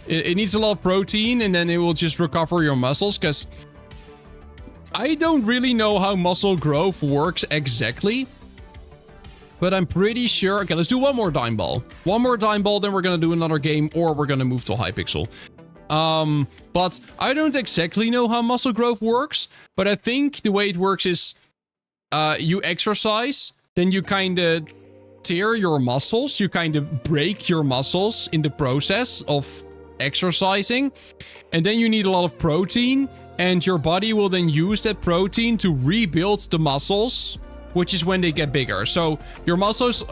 It needs a lot of protein and then it will just recover your muscles, because I don't really know how muscle growth works exactly. But I'm pretty sure... Okay, let's do one more dime ball. One more dime ball, then we're going to do another game, or we're going to move to Hypixel. But I don't exactly know how muscle growth works, but I think the way it works is you exercise, then you kind of tear your muscles, you kind of break your muscles in the process of exercising, and then you need a lot of protein, and your body will then use that protein to rebuild the muscles, which is when they get bigger. So your muscles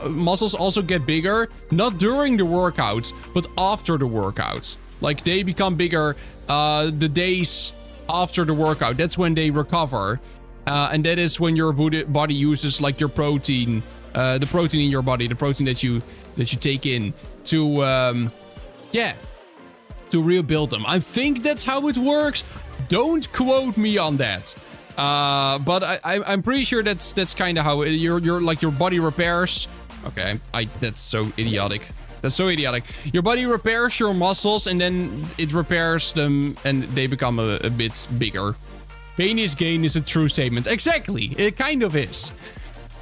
also get bigger, not during the workout, but after the workout. Like, they become bigger the days after the workout. That's when they recover. And that is when your body uses like your protein, the protein in your body, the protein that you take in to, to rebuild them. I think that's how it works. Don't quote me on that. But I'm pretty sure that's kind of how your body repairs. Okay, that's so idiotic. That's so idiotic. Your body repairs your muscles and then it repairs them and they become a bit bigger. Pain is gain is a true statement. Exactly. It kind of is.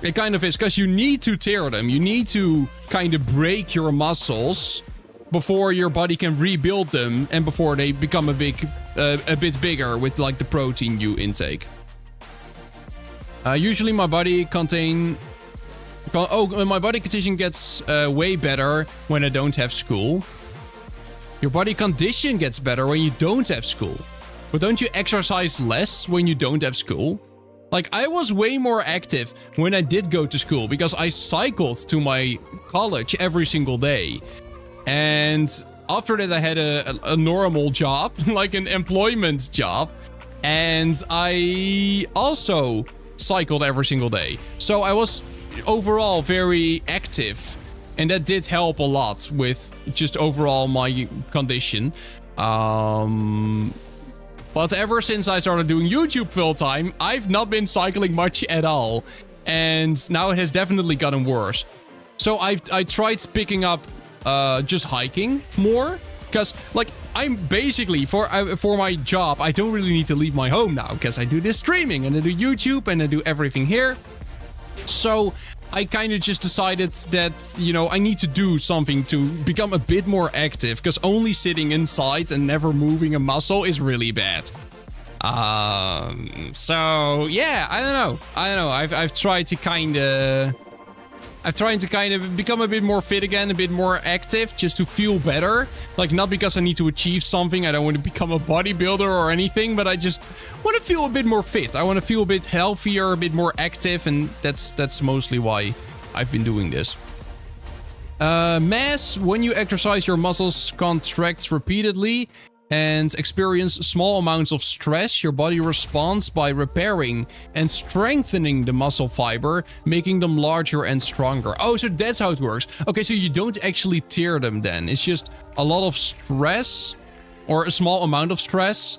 It kind of is, because you need to tear them. You need to kind of break your muscles before your body can rebuild them and before they become a bit bigger with like the protein you intake. Usually my body condition gets way better when I don't have school. Your body condition gets better when you don't have school. but don't you exercise less when you don't have school? Like, I was way more active when I did go to school because I cycled to my college every single day. And after that, I had a normal job, like an employment job. And I also cycled every single day. So I was overall very active. And that did help a lot with just overall my condition. But ever since I started doing YouTube full time, I've not been cycling much at all. And now it has definitely gotten worse. So I tried picking up just hiking more. Because, like, I'm basically, for my job, I don't really need to leave my home now. Because I do this streaming and I do YouTube and I do everything here. So I kind of just decided that, you know, I need to do something to become a bit more active. Because only sitting inside and never moving a muscle is really bad. So, yeah, I don't know. I've tried to kind of... I'm trying to kind of become a bit more fit again, a bit more active, just to feel better. Like, not because I need to achieve something. I don't want to become a bodybuilder or anything, but I just want to feel a bit more fit. I want to feel a bit healthier, a bit more active, and that's mostly why I've been doing this. Mass, when you exercise, your muscles contract repeatedly and experience small amounts of stress. Your body responds by repairing and strengthening the muscle fiber, making them larger and stronger. Oh, so that's how it works. Okay, so you don't actually tear them then. It's just a lot of stress or a small amount of stress.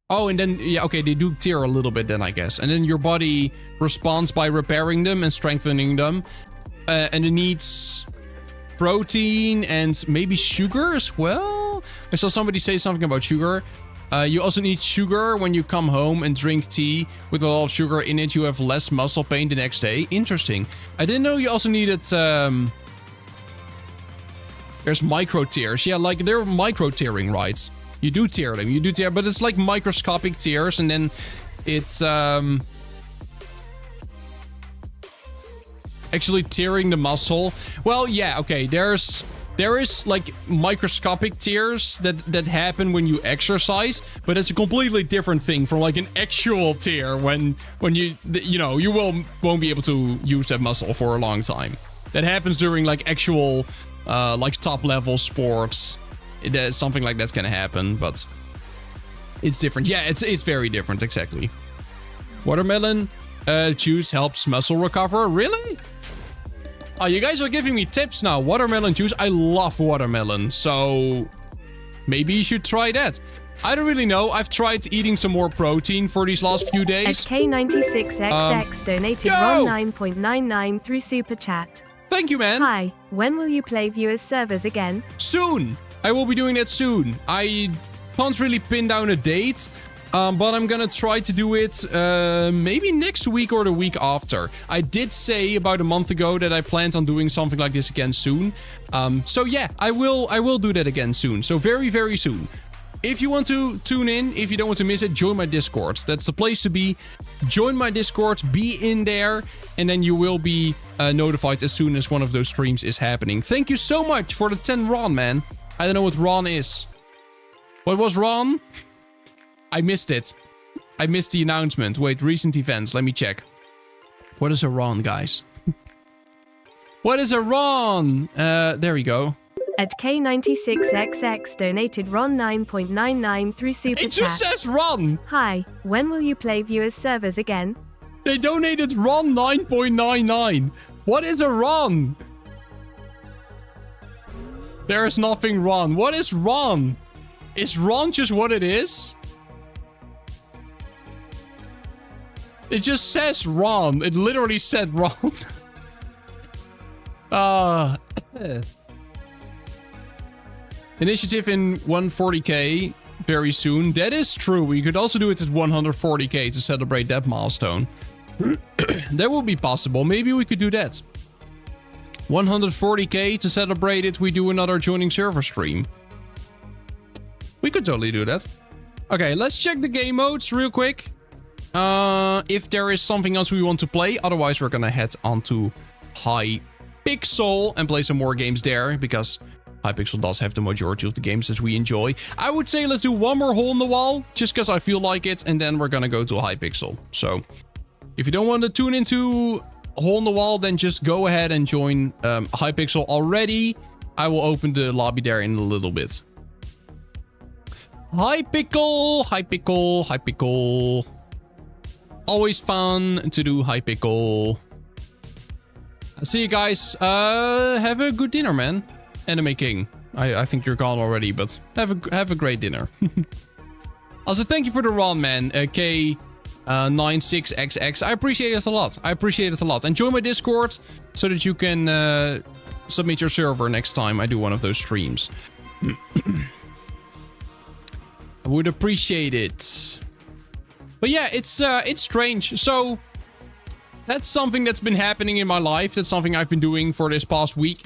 Oh, and then, yeah, okay, they do tear a little bit then, I guess. And then your body responds by repairing them and strengthening them. And it needs protein and maybe sugar as well. I saw somebody say something about sugar. You also need sugar when you come home and drink tea with a lot of sugar in it. You have less muscle pain the next day. Interesting. I didn't know you also needed... There's micro tears. Yeah, like they're micro tearing, right? You do tear them. You do tear, but it's like microscopic tears, and then it's actually tearing the muscle. Well, yeah, okay. There is like microscopic tears that happen when you exercise, but it's a completely different thing from like an actual tear when you know you won't be able to use that muscle for a long time. That happens during like actual like top level sports. Something like that's gonna happen, but it's different. Yeah, it's very different, exactly. Watermelon juice helps muscle recover. Really? Oh, you guys are giving me tips now. Watermelon juice. I love watermelon, so maybe you should try that. I don't really know. I've tried eating some more protein for these last few days. K96XX donated RON 9.99 through Super Chat. Thank you, man. Hi, when will you play viewers servers again? Soon. I will be doing that soon. I can't really pin down a date. But I'm gonna try to do it maybe next week or the week after. I did say about a month ago that I planned on doing something like this again soon. So yeah, I will do that again soon. So very, very soon. If you want to tune in, if you don't want to miss it, join my Discord. That's the place to be. Join my Discord, be in there, and then you will be notified as soon as one of those streams is happening. Thank you so much for the 10 RON, man. I don't know what RON is. What was RON? I missed it. I missed the announcement. Wait, recent events. Let me check. What is a RON, guys? What is a RON? There we go. At K96XX donated RON 9.99 through Super Chat. It just says RON. Hi, when will you play viewers servers again? They donated RON 9.99. What is a RON? There is nothing RON. What is RON? Is RON just what it is? It just says RON. It literally said RON. Initiative in 140k very soon. That is true. We could also do it at 140k to celebrate that milestone. That would be possible. Maybe we could do that. 140k to celebrate it. We do another joining server stream. We could totally do that. Okay, let's check the game modes real quick. If there is something else we want to play. Otherwise, we're gonna head on to Hypixel and play some more games there. Because Hypixel does have the majority of the games that we enjoy. I would say let's do one more hole in the wall, just because I feel like it, and then we're gonna go to Hypixel. So, if you don't want to tune into hole in the wall, then just go ahead and join Hypixel already. I will open the lobby there in a little bit. Hypixel, Hypixel, Hypixel. Always fun to do Hypixel. See you guys. Have a good dinner, man. Anime King. I think you're gone already, but have a great dinner. Also, thank you for the run, man. K96XX. I appreciate it a lot. I appreciate it a lot. And join my Discord so that you can submit your server next time I do one of those streams. I would appreciate it. But yeah, it's strange. So that's something that's been happening in my life. That's something I've been doing for this past week.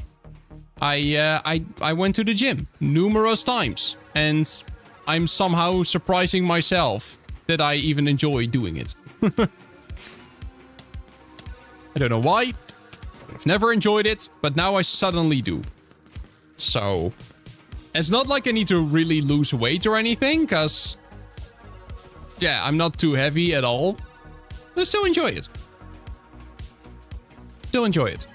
I went to the gym numerous times, and I'm somehow surprising myself that I even enjoy doing it. I don't know why. I've never enjoyed it, but now I suddenly do. So, it's not like I need to really lose weight or anything, because, yeah, I'm not too heavy at all. But still enjoy it. Still enjoy it.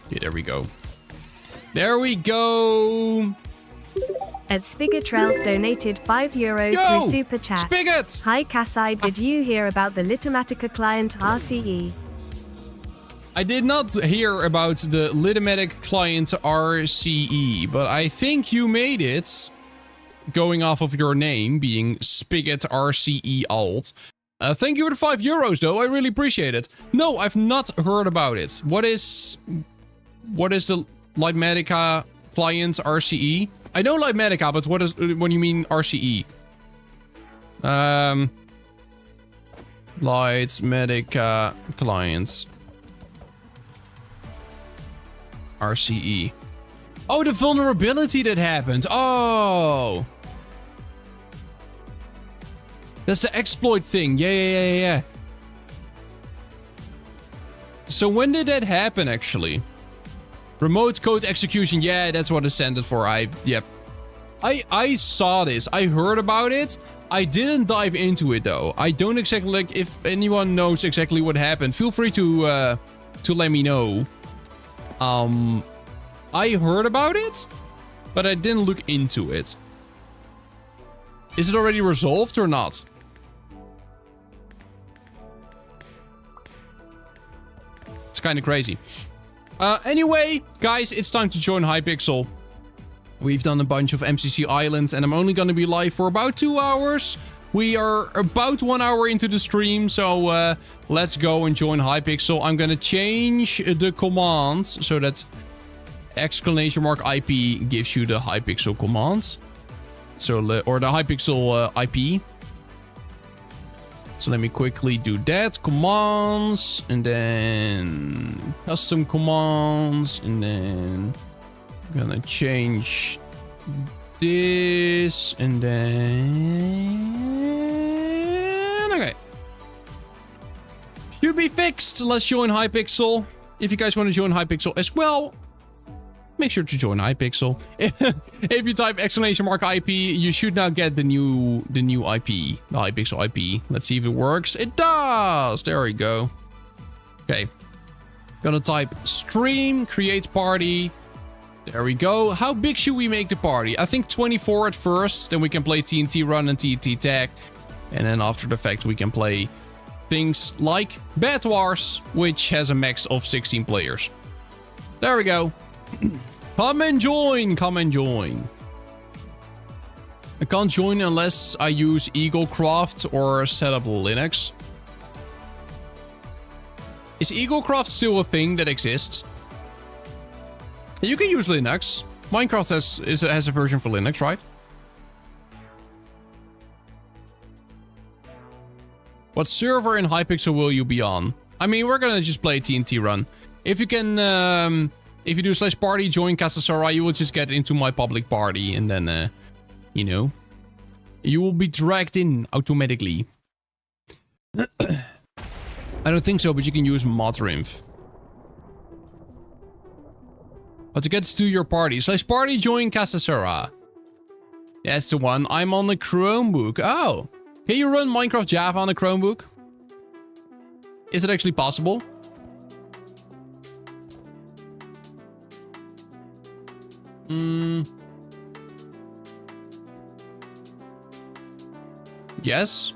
Okay, there we go. There we go. Ed Spigotrell donated €5 through Super Chat. Spigot! Hi Kasai, did you hear about the Litomatica client RCE? I did not hear about the Litomatic client RCE, but I think you made it. Going off of your name being Spigot RCE Alt. Thank you for the €5 though, I really appreciate it. No, I've not heard about it. What is the Litomatica client RCE? I know Litomatica, but what you mean RCE? Litomatica clients RCE. Oh, the vulnerability that happened. Oh. That's the exploit thing. Yeah. So when did that happen, actually? Remote code execution. Yeah, that's what it's intended for. Yep. I saw this. I heard about it. I didn't dive into it, though. I don't exactly, like, if anyone knows exactly what happened, feel free to let me know. I heard about it, but I didn't look into it. Is it already resolved or not? It's kind of crazy. Anyway, guys, it's time to join Hypixel. We've done a bunch of MCC Islands, and I'm only going to be live for about 2 hours. We are about 1 hour into the stream, so let's go and join Hypixel. I'm going to change the commands so that !IP gives you the Hypixel commands. So, or the Hypixel IP. So let me quickly do that. Commands, and then custom commands, and then I'm gonna change this, and then okay. Should be fixed. Let's join Hypixel. If you guys want to join Hypixel as well, make sure to join Hypixel. If you type !IP, you should now get the new IP, the Hypixel IP. Let's see if it works. It does. There we go. Okay. Gonna type stream, create party. There we go. How big should we make the party? I think 24 at first. Then we can play TNT Run and TNT Tag. And then after the fact, we can play things like Bed Wars, which has a max of 16 players. There we go. Come and join, come and join. I can't join unless I use EagleCraft or set up Linux. Is EagleCraft still a thing that exists? You can use Linux. Minecraft has a version for Linux, right? What server in Hypixel will you be on? I mean, we're gonna just play TNT Run. If you can, if you do /party join Casasora, you will just get into my public party, and then, you know, you will be dragged in automatically. I don't think so, but you can use Modrinf. How to get to your party. / party join Casasura. That's the one. I'm on the Chromebook. Oh. Can you run Minecraft Java on a Chromebook? Is it actually possible? Yes.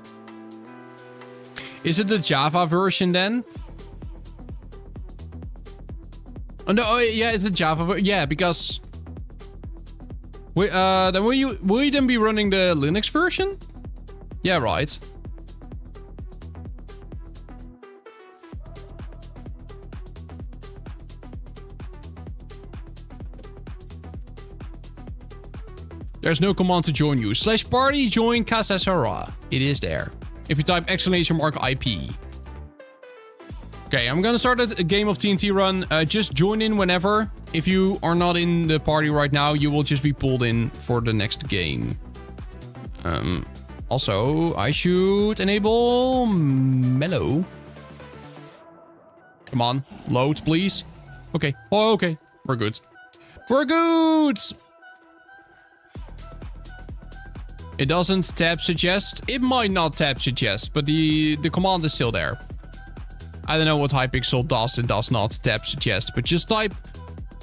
Is it the Java version then? Oh no, yeah, it's a Java. Yeah, because then will you then be running the Linux version? Yeah, right. There's no command to join you. / party join Casasara. It is there. If you type !IP. Okay, I'm gonna start a game of TNT run. Just join in whenever. If you are not in the party right now, you will just be pulled in for the next game. Also, I should enable mellow. Come on, load, please. Okay. Oh, okay. We're good. We're good! It doesn't tab suggest. It might not tab suggest, but the command is still there. I don't know what Hypixel does and does not tab suggest, but just type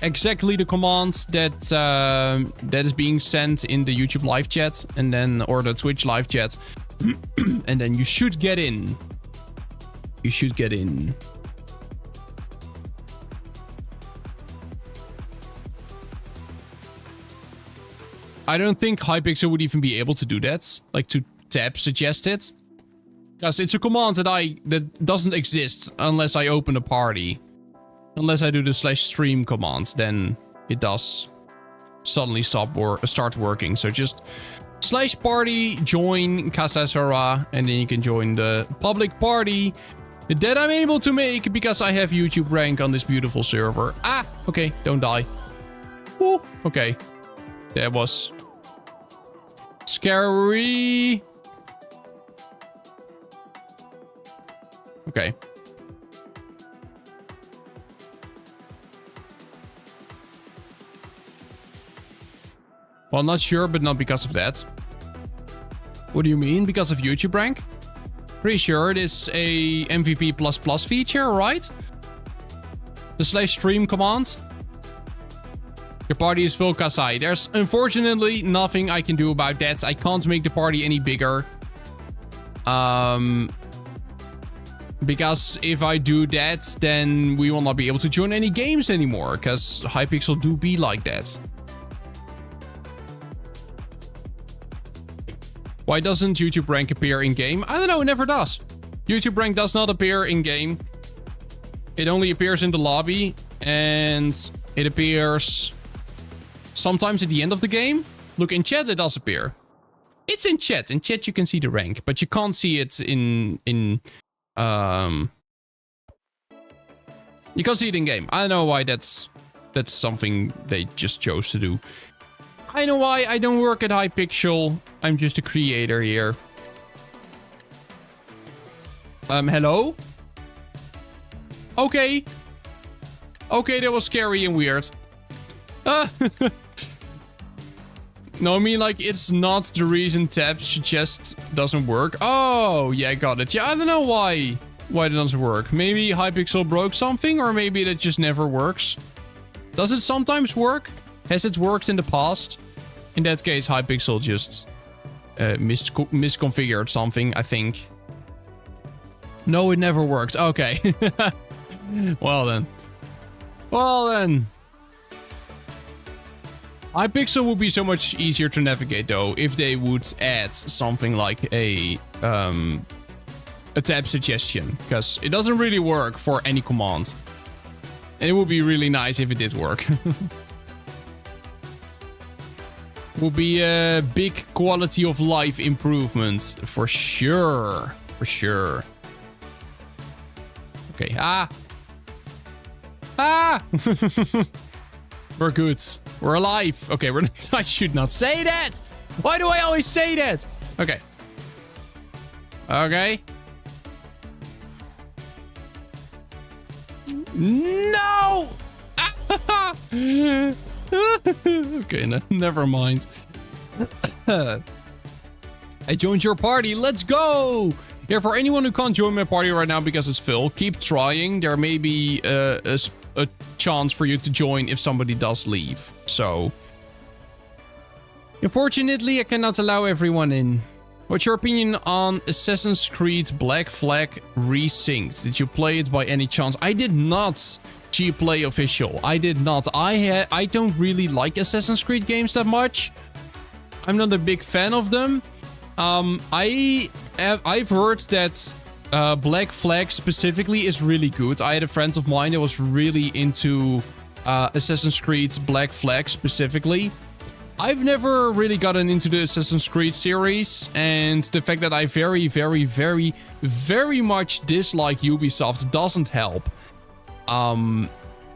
exactly the command that is being sent in the YouTube live chat and then, or the Twitch live chat, and then you should get in. You should get in. I don't think Hypixel would even be able to do that, like to tab suggest it. Because it's a command that doesn't exist unless I open a party. Unless I do the /stream command, then it does suddenly start working. So just /party join Casasara, and then you can join the public party that I'm able to make because I have YouTube rank on this beautiful server. Ah, okay, don't die. Woo, okay. That was scary. Okay. Well, not sure, but not because of that. What do you mean? Because of YouTube rank? Pretty sure it is a MVP++ feature, right? The /stream command. Your party is full Kasai. There's unfortunately nothing I can do about that. I can't make the party any bigger. Because if I do that, then we will not be able to join any games anymore. Because Hypixel do be like that. Why doesn't YouTube rank appear in-game? I don't know, it never does. YouTube rank does not appear in-game. It only appears in the lobby. And it appears sometimes at the end of the game. Look, in chat it does appear. It's in chat. In chat you can see the rank. But you can't see it in you can't see it in-game. I don't know why that's something they just chose to do. I know why. I don't work at Hypixel. I'm just a creator here. Hello? Okay. Okay, that was scary and weird. No, I mean, like, it's not the reason tab suggest doesn't work. Oh, yeah, I got it. Yeah, I don't know why it doesn't work. Maybe Hypixel broke something, or maybe that just never works. Does it sometimes work? Has it worked in the past? In that case, Hypixel just misconfigured something, I think. No, it never worked. Okay. Well then. Well then. Hypixel would be so much easier to navigate though if they would add something like a tab suggestion, because it doesn't really work for any command. And it would be really nice if it did work. Would be a big quality of life improvement for sure. For sure. Okay. Ah. We're good. We're alive. Okay, I should not say that. Why do I always say that? Okay. Okay. No! Okay, no, never mind. I joined your party. Let's go! Yeah, for anyone who can't join my party right now because it's full, keep trying. There may be a chance for you to join if somebody does leave. So, unfortunately, I cannot allow everyone in. What's your opinion on Assassin's Creed Black Flag Resynced? Did you play it by any chance? I did not. G-Play official. I did not. I don't really like Assassin's Creed games that much. I'm not a big fan of them. I've heard that Black Flag specifically is really good. I had a friend of mine that was really into Assassin's Creed Black Flag specifically. I've never really gotten into the Assassin's Creed series, and the fact that I very, very, very, very much dislike Ubisoft doesn't help.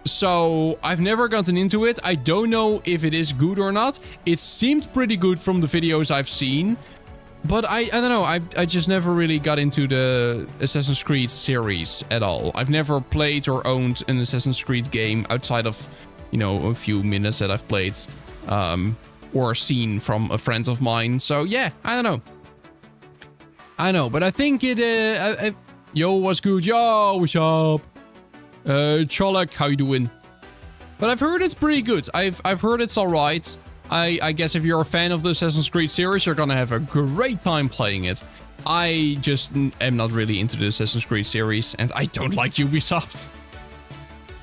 So I've never gotten into it. I don't know if it is good or not. It seemed pretty good from the videos I've seen, but I don't know. I just never really got into the Assassin's Creed series at all. I've never played or owned an Assassin's Creed game outside of, you know, a few minutes that I've played, or seen from a friend of mine. So yeah, I don't know. But I think it, yo, what's good? Yo, what's up? Cholak, how you doing? But I've heard it's pretty good. I've heard it's alright. I guess if you're a fan of the Assassin's Creed series, you're gonna have a great time playing it. I just am not really into the Assassin's Creed series, and I don't like Ubisoft.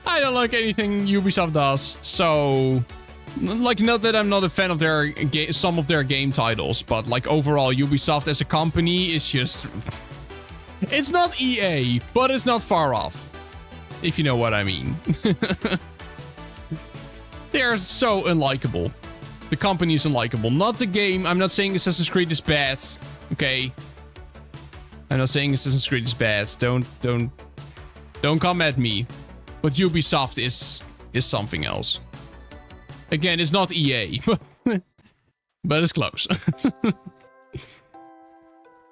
I don't like anything Ubisoft does, so... Like, not that I'm not a fan of their some of their game titles, but like overall, Ubisoft as a company is just... It's not EA, but it's not far off. If you know what I mean. They're so unlikable. The company is unlikable, not the game. I'm not saying Assassin's Creed is bad, okay? I'm not saying Assassin's Creed is bad. Don't come at me. But Ubisoft is something else. Again, it's not EA, but it's close.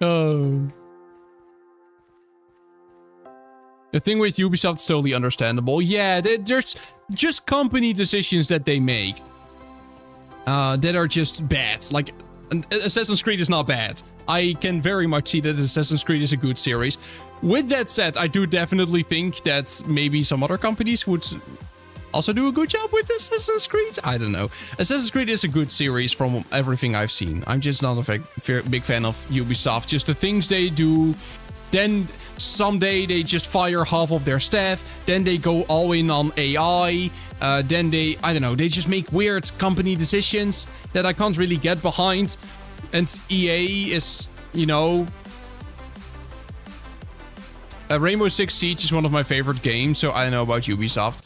Oh. The thing with Ubisoft is totally understandable. Yeah, there's just company decisions that they make that are just bad. Like, Assassin's Creed is not bad. I can very much see that Assassin's Creed is a good series. With that said, I do definitely think that maybe some other companies would also do a good job with Assassin's Creed. I don't know. Assassin's Creed is a good series from everything I've seen. I'm just not a big fan of Ubisoft. Just the things they do. Then someday they just fire half of their staff. Then they go all in on AI. Then they, I don't know, they just make weird company decisions that I can't really get behind. And EA is, you know... Rainbow Six Siege is one of my favorite games, so I don't know about Ubisoft.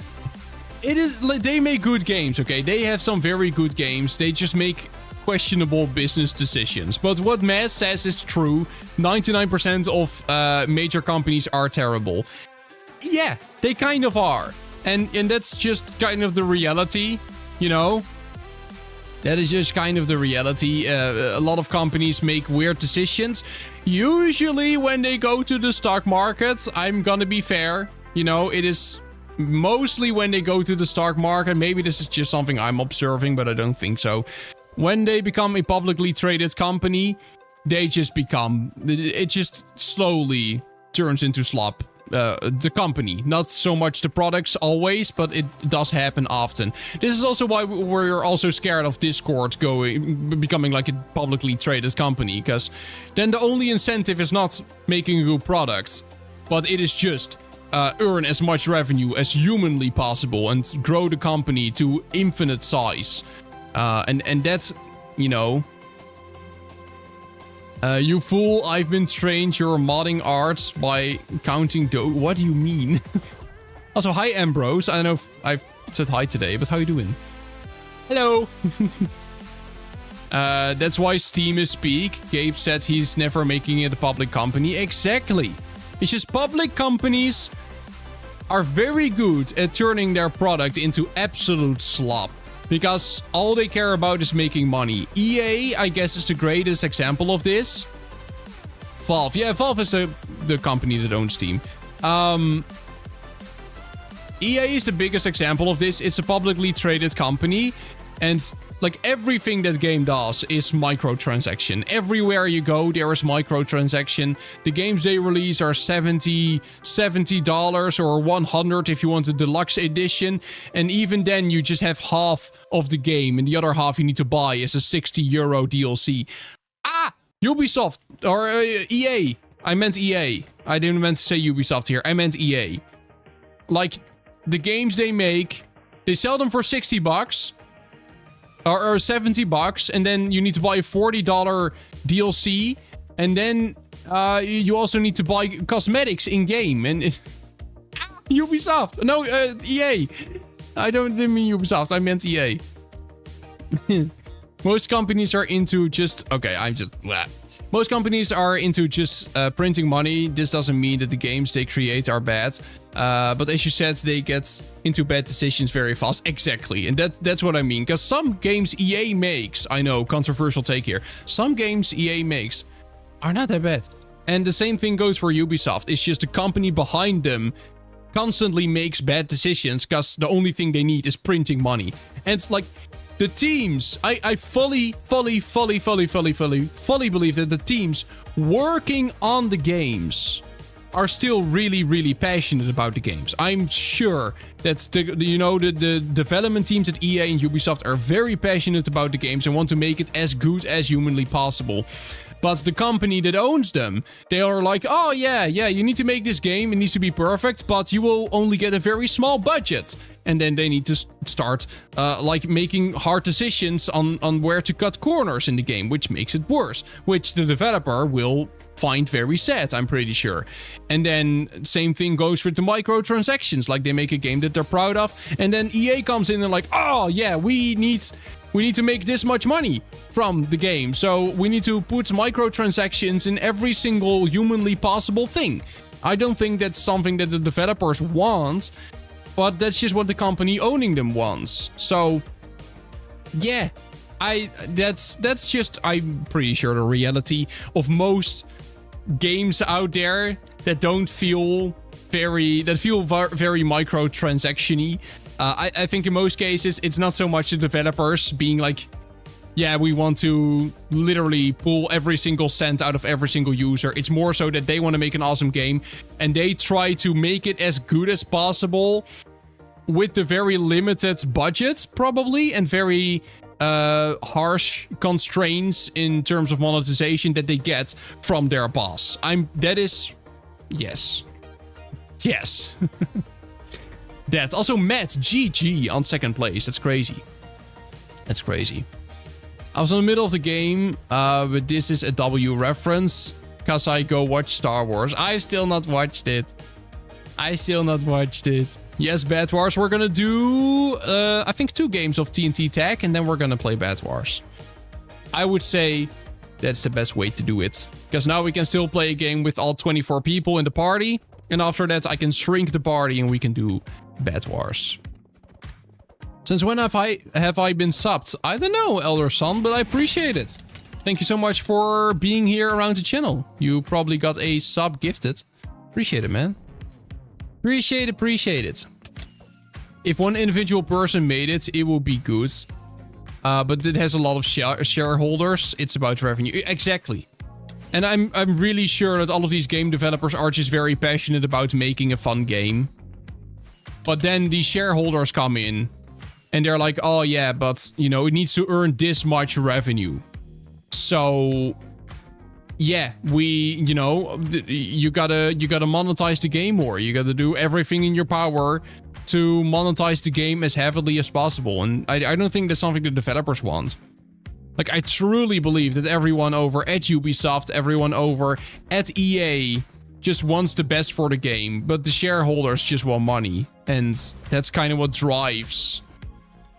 It is, they make good games, okay? They have some very good games. They just make questionable business decisions. But what Maz says is true. 99% of major companies are terrible. Yeah, they kind of are. And that's just kind of the reality, you know? That is just kind of the reality. A lot of companies make weird decisions. Usually when they go to the stock market, I'm gonna be fair. You know, it is mostly when they go to the stock market. Maybe this is just something I'm observing, but I don't think so. When they become a publicly traded company, they just become... It just slowly turns into slop. The company. Not so much the products always, but it does happen often. This is also why we're also scared of Discord becoming like a publicly traded company, because then the only incentive is not making a good product, but it is just earn as much revenue as humanly possible and grow the company to infinite size. And that's, you know... you fool, I've been trained your modding arts by counting What do you mean? Also, hi Ambrose. I don't know if I've said hi today, but how you doing? Hello! That's why Steam is peak. Gabe said he's never making it a public company. Exactly! It's just public companies are very good at turning their product into absolute slop. Because all they care about is making money. EA, I guess, is the greatest example of this. Valve. Yeah, Valve is the company that owns Steam. EA is the biggest example of this. It's a publicly traded company, and like everything that game does is microtransaction. Everywhere you go, there is microtransaction. The games they release are $70 or $100 if you want the deluxe edition. And even then, you just have half of the game, and the other half you need to buy as a €60 DLC. Ubisoft, or EA. I meant EA. I didn't meant to say Ubisoft here. I meant EA. Like, the games they make, they sell them for $60 or $70, and then you need to buy a $40 DLC, and then you also need to buy cosmetics in game. And Ubisoft, no, EA. I didn't mean Ubisoft. I meant EA. Most companies are into just most companies are into just printing money. This doesn't mean that the games they create are bad. But as you said, they get into bad decisions very fast. Exactly. And that's what I mean. Because some games EA makes, I know, controversial take here. Some games EA makes are not that bad. And the same thing goes for Ubisoft. It's just the company behind them constantly makes bad decisions because the only thing they need is printing money. And it's like... the teams, I fully believe that the teams working on the games are still really passionate about the games. I'm sure that the development teams at EA and Ubisoft are very passionate about the games and want to make it as good as humanly possible. But the company that owns them, they are like, oh yeah, you need to make this game. It needs to be perfect, but you will only get a very small budget. And then they need to start like making hard decisions on where to cut corners in the game, which makes it worse, which the developer will find very sad, I'm pretty sure. And then same thing goes with the microtransactions. Like they make a game that they're proud of, and then EA comes in and like, oh yeah, we need to make this much money from the game, so we need to put microtransactions in every single humanly possible thing. I don't think that's something that the developers want, but that's just what the company owning them wants. So, yeah, that's just, I'm pretty sure, the reality of most games out there that feel very microtransaction-y. I think in most cases, it's not so much the developers being like, yeah, we want to literally pull every single cent out of every single user. It's more so that they want to make an awesome game, and they try to make it as good as possible with the very limited budget, probably, and very harsh constraints in terms of monetization that they get from their boss. Yes. That's also Matt GG on second place. That's crazy. I was in the middle of the game, but this is a W reference, because I go watch Star Wars. I've still not watched it. Yes, Bad Wars. We're gonna do, I think 2 games of TNT Tag, and then we're gonna play Bad Wars. I would say that's the best way to do it, because now we can still play a game with all 24 people in the party, and after that I can shrink the party and we can do Bad Wars. Since when have I been subbed? I don't know, Elder Son, but I appreciate it. Thank you so much for being here around the channel. You probably got a sub gifted. Appreciate it, man. Appreciate it. If one individual person made it, it will be good. But it has a lot of shareholders. It's about revenue. Exactly. And I'm really sure that all of these game developers are just very passionate about making a fun game. But then these shareholders come in and they're like, oh yeah, but it needs to earn this much revenue. So yeah, you gotta monetize the game more. You gotta do everything in your power to monetize the game as heavily as possible. And I don't think that's something the developers want. Like, I truly believe that everyone over at Ubisoft, everyone over at EA just wants the best for the game, but the shareholders just want money. And that's kind of what drives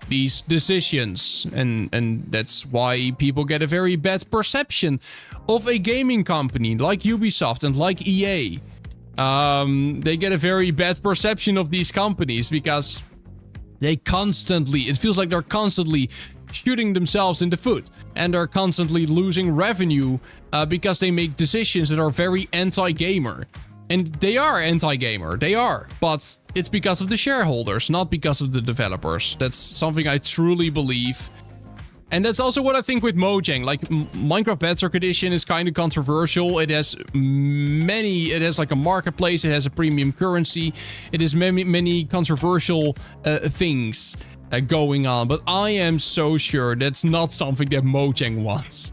these decisions. And that's why people get a very bad perception of a gaming company like Ubisoft and like EA. They get a very bad perception of these companies because it feels like they're constantly shooting themselves in the foot, and they're constantly losing revenue because they make decisions that are very anti-gamer. And they are anti-gamer, they are. But it's because of the shareholders, not because of the developers. That's something I truly believe. And that's also what I think with Mojang. Like, Minecraft Bedrock Edition is kind of controversial. It has like a marketplace, it has a premium currency. It has many controversial things going on. But I am so sure that's not something that Mojang wants.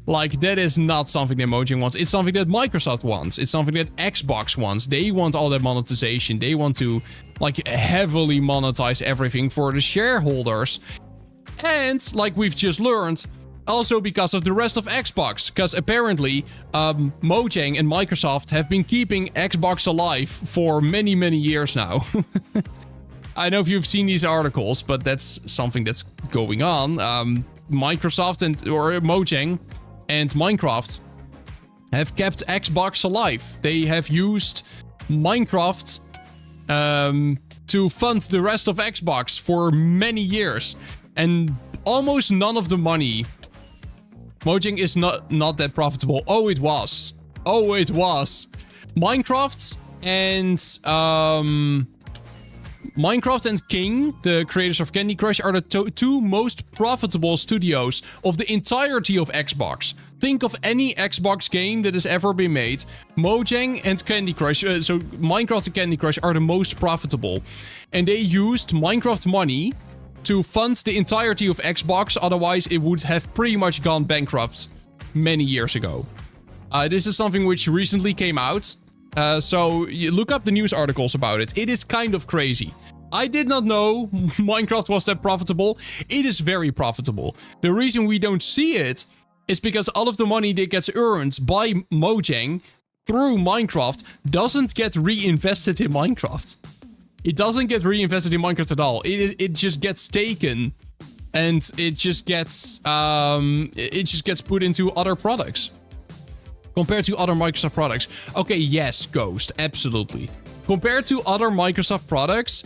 Like, that is not something that Mojang wants. It's something that Microsoft wants. It's something that Xbox wants. They want all that monetization. They want to, like, heavily monetize everything for the shareholders. And, like we've just learned, also because of the rest of Xbox. Because apparently, Mojang and Microsoft have been keeping Xbox alive for many, many years now. I know if you've seen these articles, but that's something that's going on. Microsoft or Mojang and Minecraft have kept Xbox alive. They have used Minecraft to fund the rest of Xbox for many years. And almost none of the money. Mojang is not that profitable. Oh, it was. Oh, it was. Minecraft and King, the creators of Candy Crush, are the two most profitable studios of the entirety of Xbox. Think of any Xbox game that has ever been made. Mojang and Candy Crush, so Minecraft and Candy Crush are the most profitable. And they used Minecraft money to fund the entirety of Xbox, otherwise it would have pretty much gone bankrupt many years ago. This is something which recently came out, so you look up the news articles about it. It is kind of crazy. I did not know Minecraft was that profitable. It is very profitable. The reason we don't see it is because all of the money that gets earned by Mojang through Minecraft doesn't get reinvested in Minecraft. It doesn't get reinvested in Minecraft at all. It just gets taken, and it just gets put into other products. Compared to other Microsoft products. Okay, yes, Ghost, absolutely. Compared to other Microsoft products,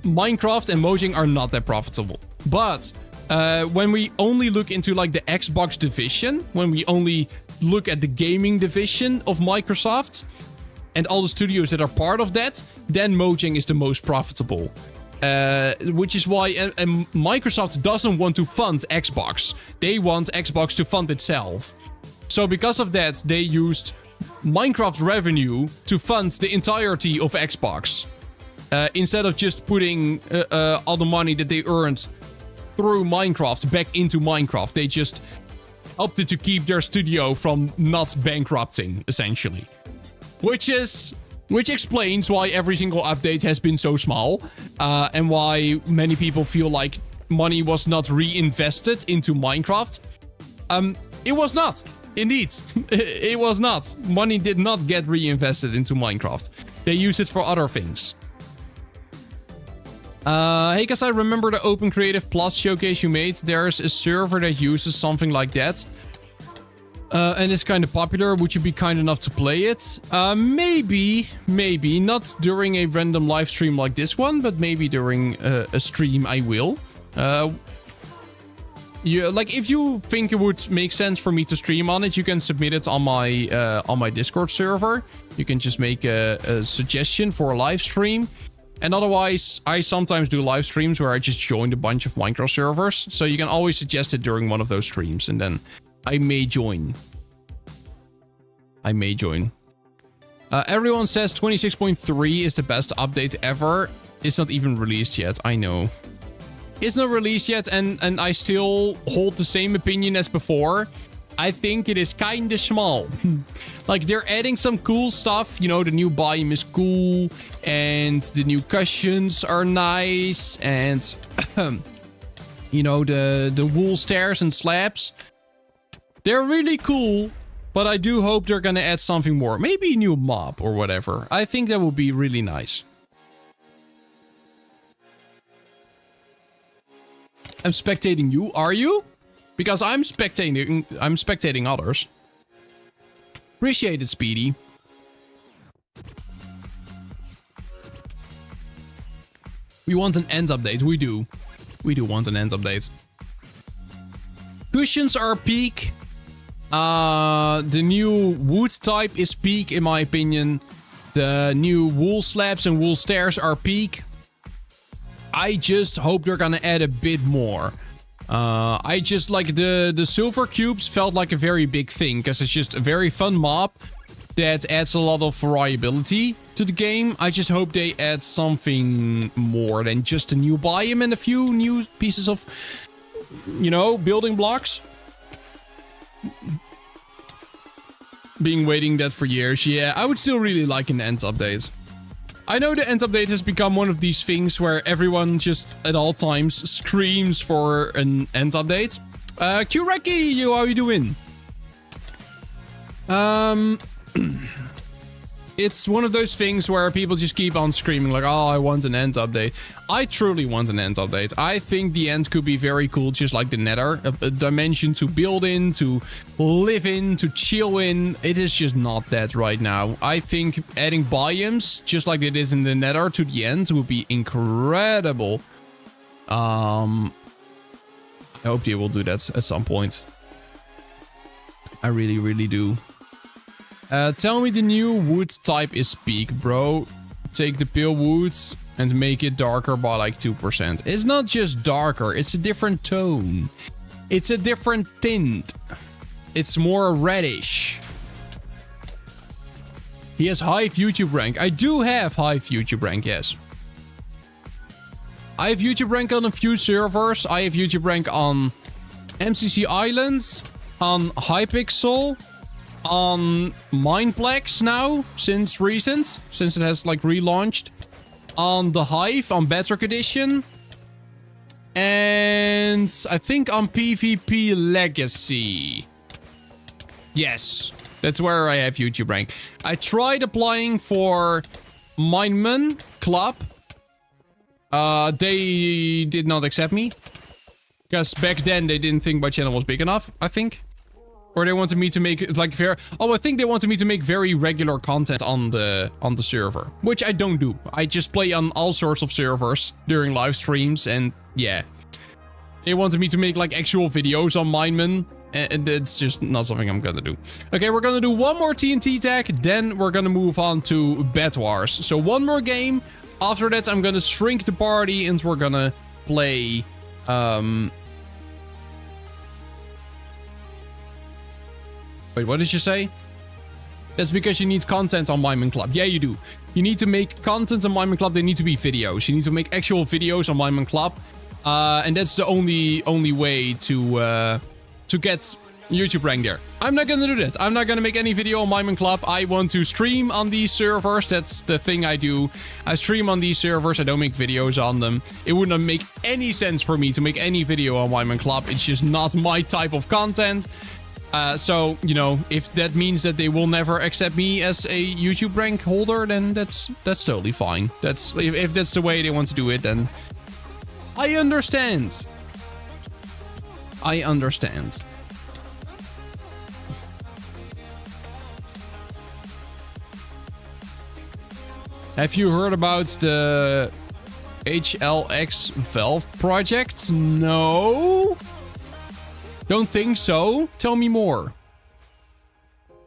Minecraft and Mojang are not that profitable. But when we only look into like the Xbox division, when we only look at the gaming division of Microsoft, and all the studios that are part of that, then Mojang is the most profitable. Which is why Microsoft doesn't want to fund Xbox. They want Xbox to fund itself. So because of that, they used Minecraft revenue to fund the entirety of Xbox. Instead of just putting all the money that they earned through Minecraft back into Minecraft. They just opted to keep their studio from not bankrupting, essentially. Which explains why every single update has been so small, and why many people feel like money was not reinvested into Minecraft. It was not. Indeed, it was not. Money did not get reinvested into Minecraft. They used it for other things. Hey guys, I remember the Open Creative Plus showcase you made. There's a server that uses something like that. And it's kind of popular. Would you be kind enough to play it? Maybe. Not during a random live stream like this one, but maybe during a stream I will. Like, if you think it would make sense for me to stream on it, you can submit it on my Discord server. You can just make a suggestion for a live stream. And otherwise, I sometimes do live streams where I just join a bunch of Minecraft servers. So you can always suggest it during one of those streams, and then I may join. Everyone says 26.3 is the best update ever. It's not even released yet, I know. It's not released yet, and I still hold the same opinion as before. I think it is kinda small. Like, they're adding some cool stuff. You know, the new biome is cool, and the new cushions are nice, and you know, the wool stairs and slabs. They're really cool, but I do hope they're gonna add something more. Maybe a new mob or whatever. I think that would be really nice. I'm spectating you, are you? Because I'm spectating others. Appreciate it, Speedy. We want an end update, we do. We do want an end update. Cushions are peak. The new wood type is peak, in my opinion. The new wool slabs and wool stairs are peak. I just hope they're gonna add a bit more. I just like the silver cubes felt like a very big thing because it's just a very fun mob that adds a lot of variability to the game. I just hope they add something more than just a new biome and a few new pieces of, you know, building blocks. Been waiting that for years. Yeah, I would still really like an end update. I know the end update has become one of these things where everyone just at all times screams for an end update. Kureki, how you doing? It's one of those things where people just keep on screaming like, oh, I want an end update. I truly want an end update. I think the end could be very cool, just like the Nether. A dimension to build in, to live in, to chill in. It is just not that right now. I think adding biomes, just like it is in the Nether, to the end would be incredible. I hope they will do that at some point. I really, really do. Tell me the new wood type is peak, bro. Take the pale woods and make it darker by like 2%. It's not just darker, it's a different tone. It's a different tint. It's more reddish. He has high YouTube rank. I do have high YouTube rank, yes. I have YouTube rank on a few servers. I have YouTube rank on MCC Islands, on Hypixel, on Mineplex now, since it has like relaunched, on the Hive, on Bedrock Edition, and I think on PvP Legacy. Yes, that's where I have YouTube rank. I tried applying for Mineman Club. They did not accept me, because back then they didn't think my channel was big enough, I think. Or they wanted me to make like I think they wanted me to make very regular content on the server, which I don't do. I just play on all sorts of servers during live streams, and yeah, they wanted me to make like actual videos on Mineman, and it's just not something I'm gonna do. Okay, we're gonna do one more TNT tag, then we're gonna move on to Bed Wars. So one more game. After that, I'm gonna shrink the party, and we're gonna play. Wait, what did you say? That's because you need content on Mineman Club. Yeah, you do. You need to make content on Mineman Club. They need to be videos. You need to make actual videos on Mineman Club. And that's the only way to get YouTube rank there. I'm not gonna do that. I'm not gonna make any video on Mineman Club. I want to stream on these servers. That's the thing I do. I stream on these servers. I don't make videos on them. It would not make any sense for me to make any video on Mineman Club. It's just not my type of content. So, you know, if that means that they will never accept me as a YouTube rank holder, then that's totally fine. If that's the way they want to do it, then I understand. I understand. Have you heard about the HLX Valve project? No? Don't think so? Tell me more.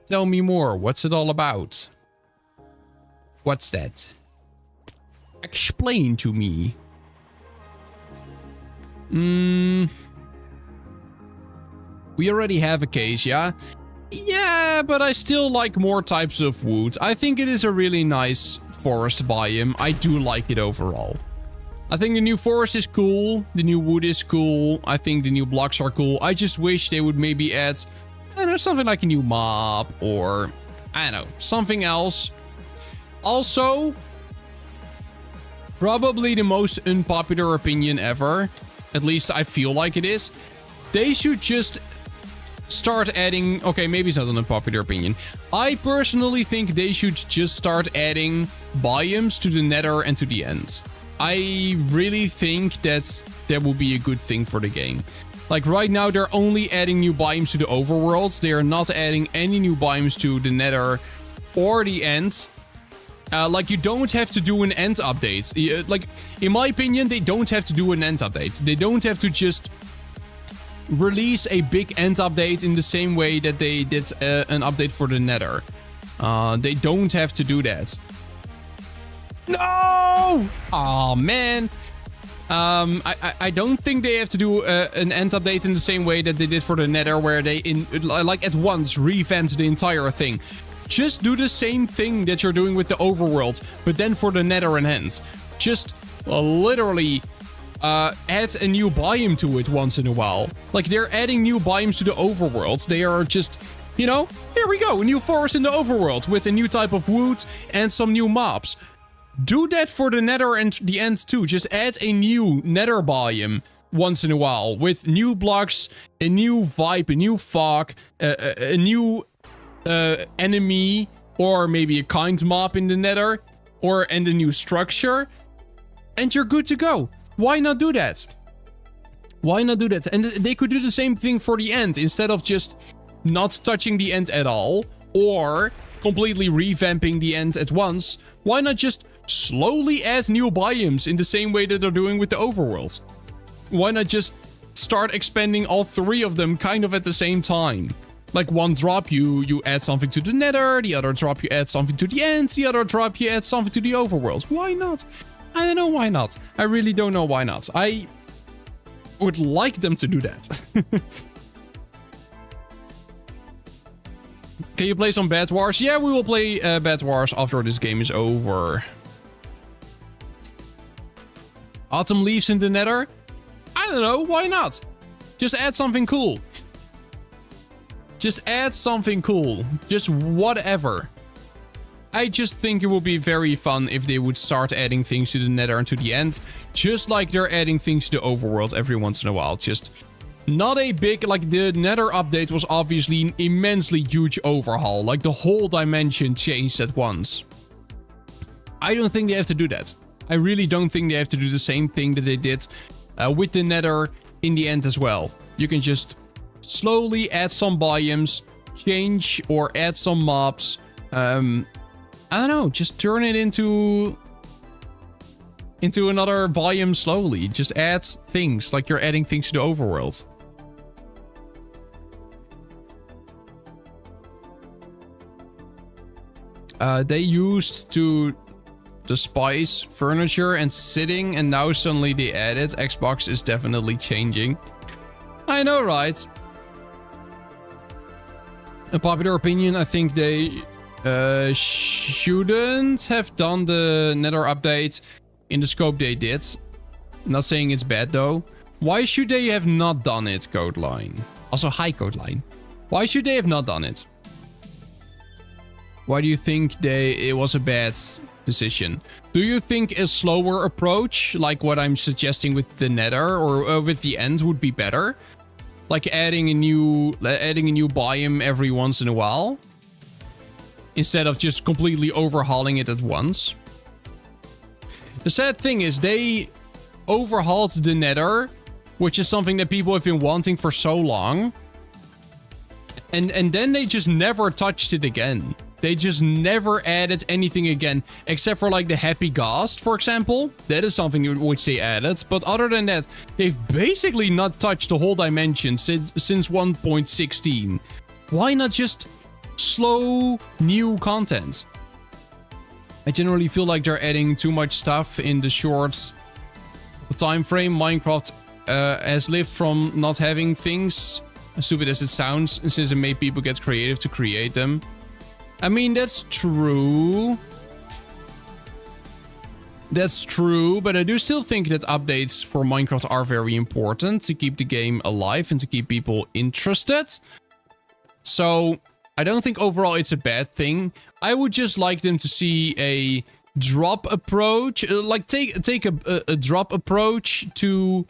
Tell me more. What's it all about? What's that? Explain to me. We already have a case, yeah? Yeah, but I still like more types of wood. I think it is a really nice forest biome. I do like it overall. I think the new forest is cool. The new wood is cool. I think the new blocks are cool. I just wish they would maybe add, I don't know, something like a new mob or, I don't know, something else. Also, probably the most unpopular opinion ever, at least I feel like it is, they should just start adding, okay, maybe it's not an unpopular opinion. I personally think they should just start adding biomes to the Nether and to the end. I really think that will be a good thing for the game. Like right now, they're only adding new biomes to the overworld. They are not adding any new biomes to the Nether or the end. Like, you don't have to do an end update. Like, in my opinion, they don't have to do an end update. They don't have to just release a big end update in the same way that they did an update for the Nether. They don't have to do that. No! Oh man. I don't think they have to do an end update in the same way that they did for the Nether, where they like at once revamped the entire thing. Just do the same thing that you're doing with the overworld, but then for the Nether and end. Just literally add a new biome to it once in a while. Like, they're adding new biomes to the overworld. They are just, you know, here we go, a new forest in the overworld with a new type of wood and some new mobs. Do that for the Nether and the end too. Just add a new Nether biome once in a while with new blocks, a new vibe, a new fog, a new enemy, or maybe a kind mob in the Nether, and a new structure, and you're good to go. Why not do that? Why not do that? And they could do the same thing for the end, instead of just not touching the end at all, or completely revamping the end at once. Why not just slowly add new biomes in the same way that they're doing with the overworld? Why not just start expanding all 3 of them kind of at the same time? Like, one drop you add something to the Nether, the other drop you add something to the end, the other drop you add something to the overworld. Why not? I don't know why not. I really don't know why not. I would like them to do that. Can you play some Bed Wars? Yeah, we will play Bed Wars after this game is over. Autumn leaves in the Nether? I don't know, why not? Just add something cool. Just add something cool. Just whatever. I just think it would be very fun if they would start adding things to the Nether and to the end. Just like they're adding things to the overworld every once in a while. Just not a big, like, the Nether update was obviously an immensely huge overhaul. Like, the whole dimension changed at once. I don't think they have to do that. I really don't think they have to do the same thing that they did with the Nether in the end as well. You can just slowly add some biomes, change or add some mobs. I don't know, just turn it into another biome slowly. Just add things like you're adding things to the overworld. They used to despise furniture and sitting, and now suddenly they added. Xbox is definitely changing. I know, right? A popular opinion, I think they shouldn't have done the Nether update in the scope they did. Not saying it's bad though. Why should they have not done it, Codeline? Also, hi Codeline. Why should they have not done it? Why do you think it was a bad decision? Do you think a slower approach, like what I'm suggesting with the Nether or with the end, would be better? Like adding a new biome every once in a while, instead of just completely overhauling it at once. The sad thing is they overhauled the Nether, which is something that people have been wanting for so long. And then they just never touched it again. They just never added anything again, except for like the Happy Ghast, for example. That is something which they added. But other than that, they've basically not touched the whole dimension since 1.16. Why not just slow new content? I generally feel like they're adding too much stuff in the short time frame. Minecraft has lived from not having things, as stupid as it sounds, since it made people get creative to create them. I mean, that's true. That's true, but I do still think that updates for Minecraft are very important to keep the game alive and to keep people interested. So I don't think overall it's a bad thing. I would just like them to see a drop approach, like take a drop approach to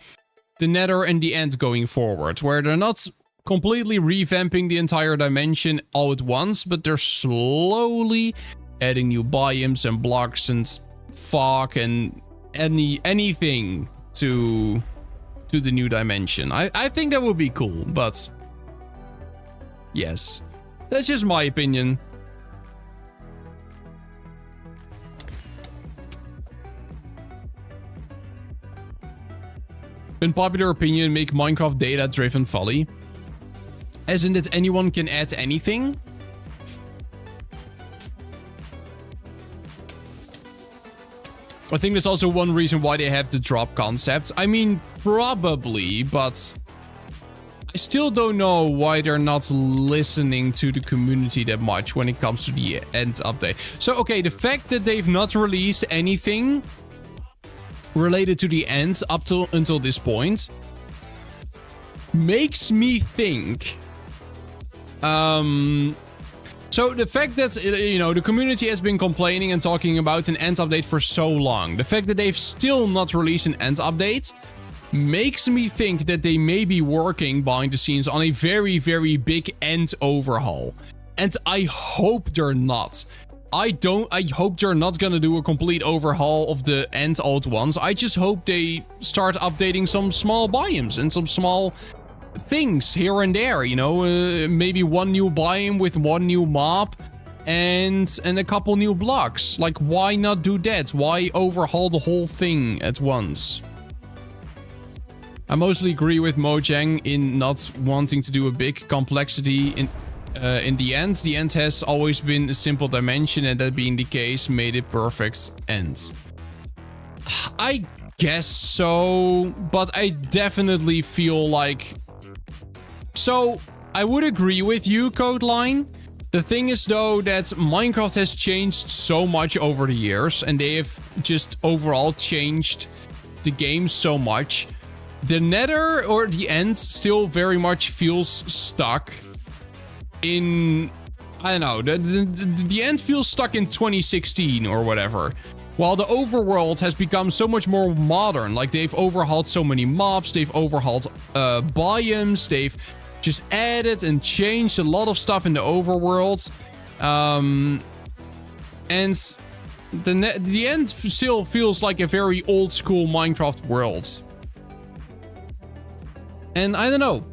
the Nether and the end going forward, where they're not completely revamping the entire dimension all at once, but they're slowly adding new biomes and blocks and fog and anything to the new dimension. I think that would be cool, but yes, that's just my opinion. In popular opinion, make Minecraft data-driven folly. As in that anyone can add anything? I think that's also one reason why they have the drop concept. I mean, probably, but I still don't know why they're not listening to the community that much when it comes to the end update. So, okay, the fact that they've not released anything related to the end until this point makes me think. So the fact that, you know, the community has been complaining and talking about an end update for so long. The fact that they've still not released an end update makes me think that they may be working behind the scenes on a very, very big end overhaul. And I hope they're not. I hope they're not gonna do a complete overhaul of the end old ones. I just hope they start updating some small biomes and some small things here and there, you know, maybe one new biome with one new mob and a couple new blocks. Like, why not do that? Why overhaul the whole thing at once? I mostly agree with Mojang in not wanting to do a big complexity in the end. The end has always been a simple dimension, and that being the case made it perfect end. I guess so, but I definitely feel like... So, I would agree with you, Codeline. The thing is, though, that Minecraft has changed so much over the years, and they have just overall changed the game so much. The Nether or the end still very much feels stuck in... I don't know, the end feels stuck in 2016 or whatever. While the overworld has become so much more modern. Like, they've overhauled so many mobs, they've overhauled biomes, they've just added and changed a lot of stuff in the overworld. And the end still feels like a very old school Minecraft world. And I don't know.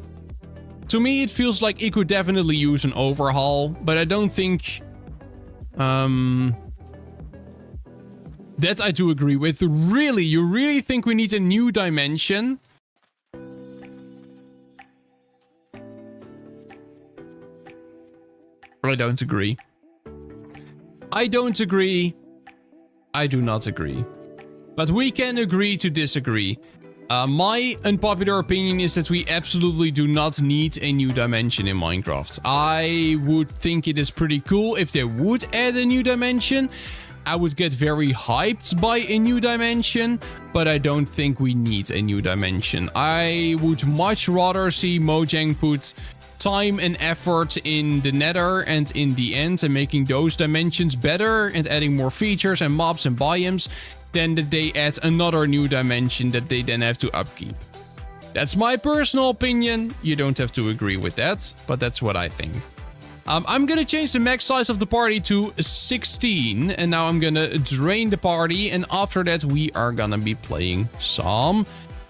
To me, it feels like it could definitely use an overhaul, but I don't think... that I do agree with. Really, you really think we need a new dimension? I don't agree. I don't agree. I do not agree. But we can agree to disagree. My unpopular opinion is that we absolutely do not need a new dimension in Minecraft. I would think it is pretty cool if they would add a new dimension. I would get very hyped by a new dimension, but I don't think we need a new dimension. I would much rather see Mojang put time and effort in the Nether and in the end and making those dimensions better and adding more features and mobs and biomes than that they add another new dimension that they then have to upkeep. That's my personal opinion. You don't have to agree with that, but that's what I think. I'm gonna change the max size of the party to 16, and now I'm gonna drain the party, and after that we are gonna be playing some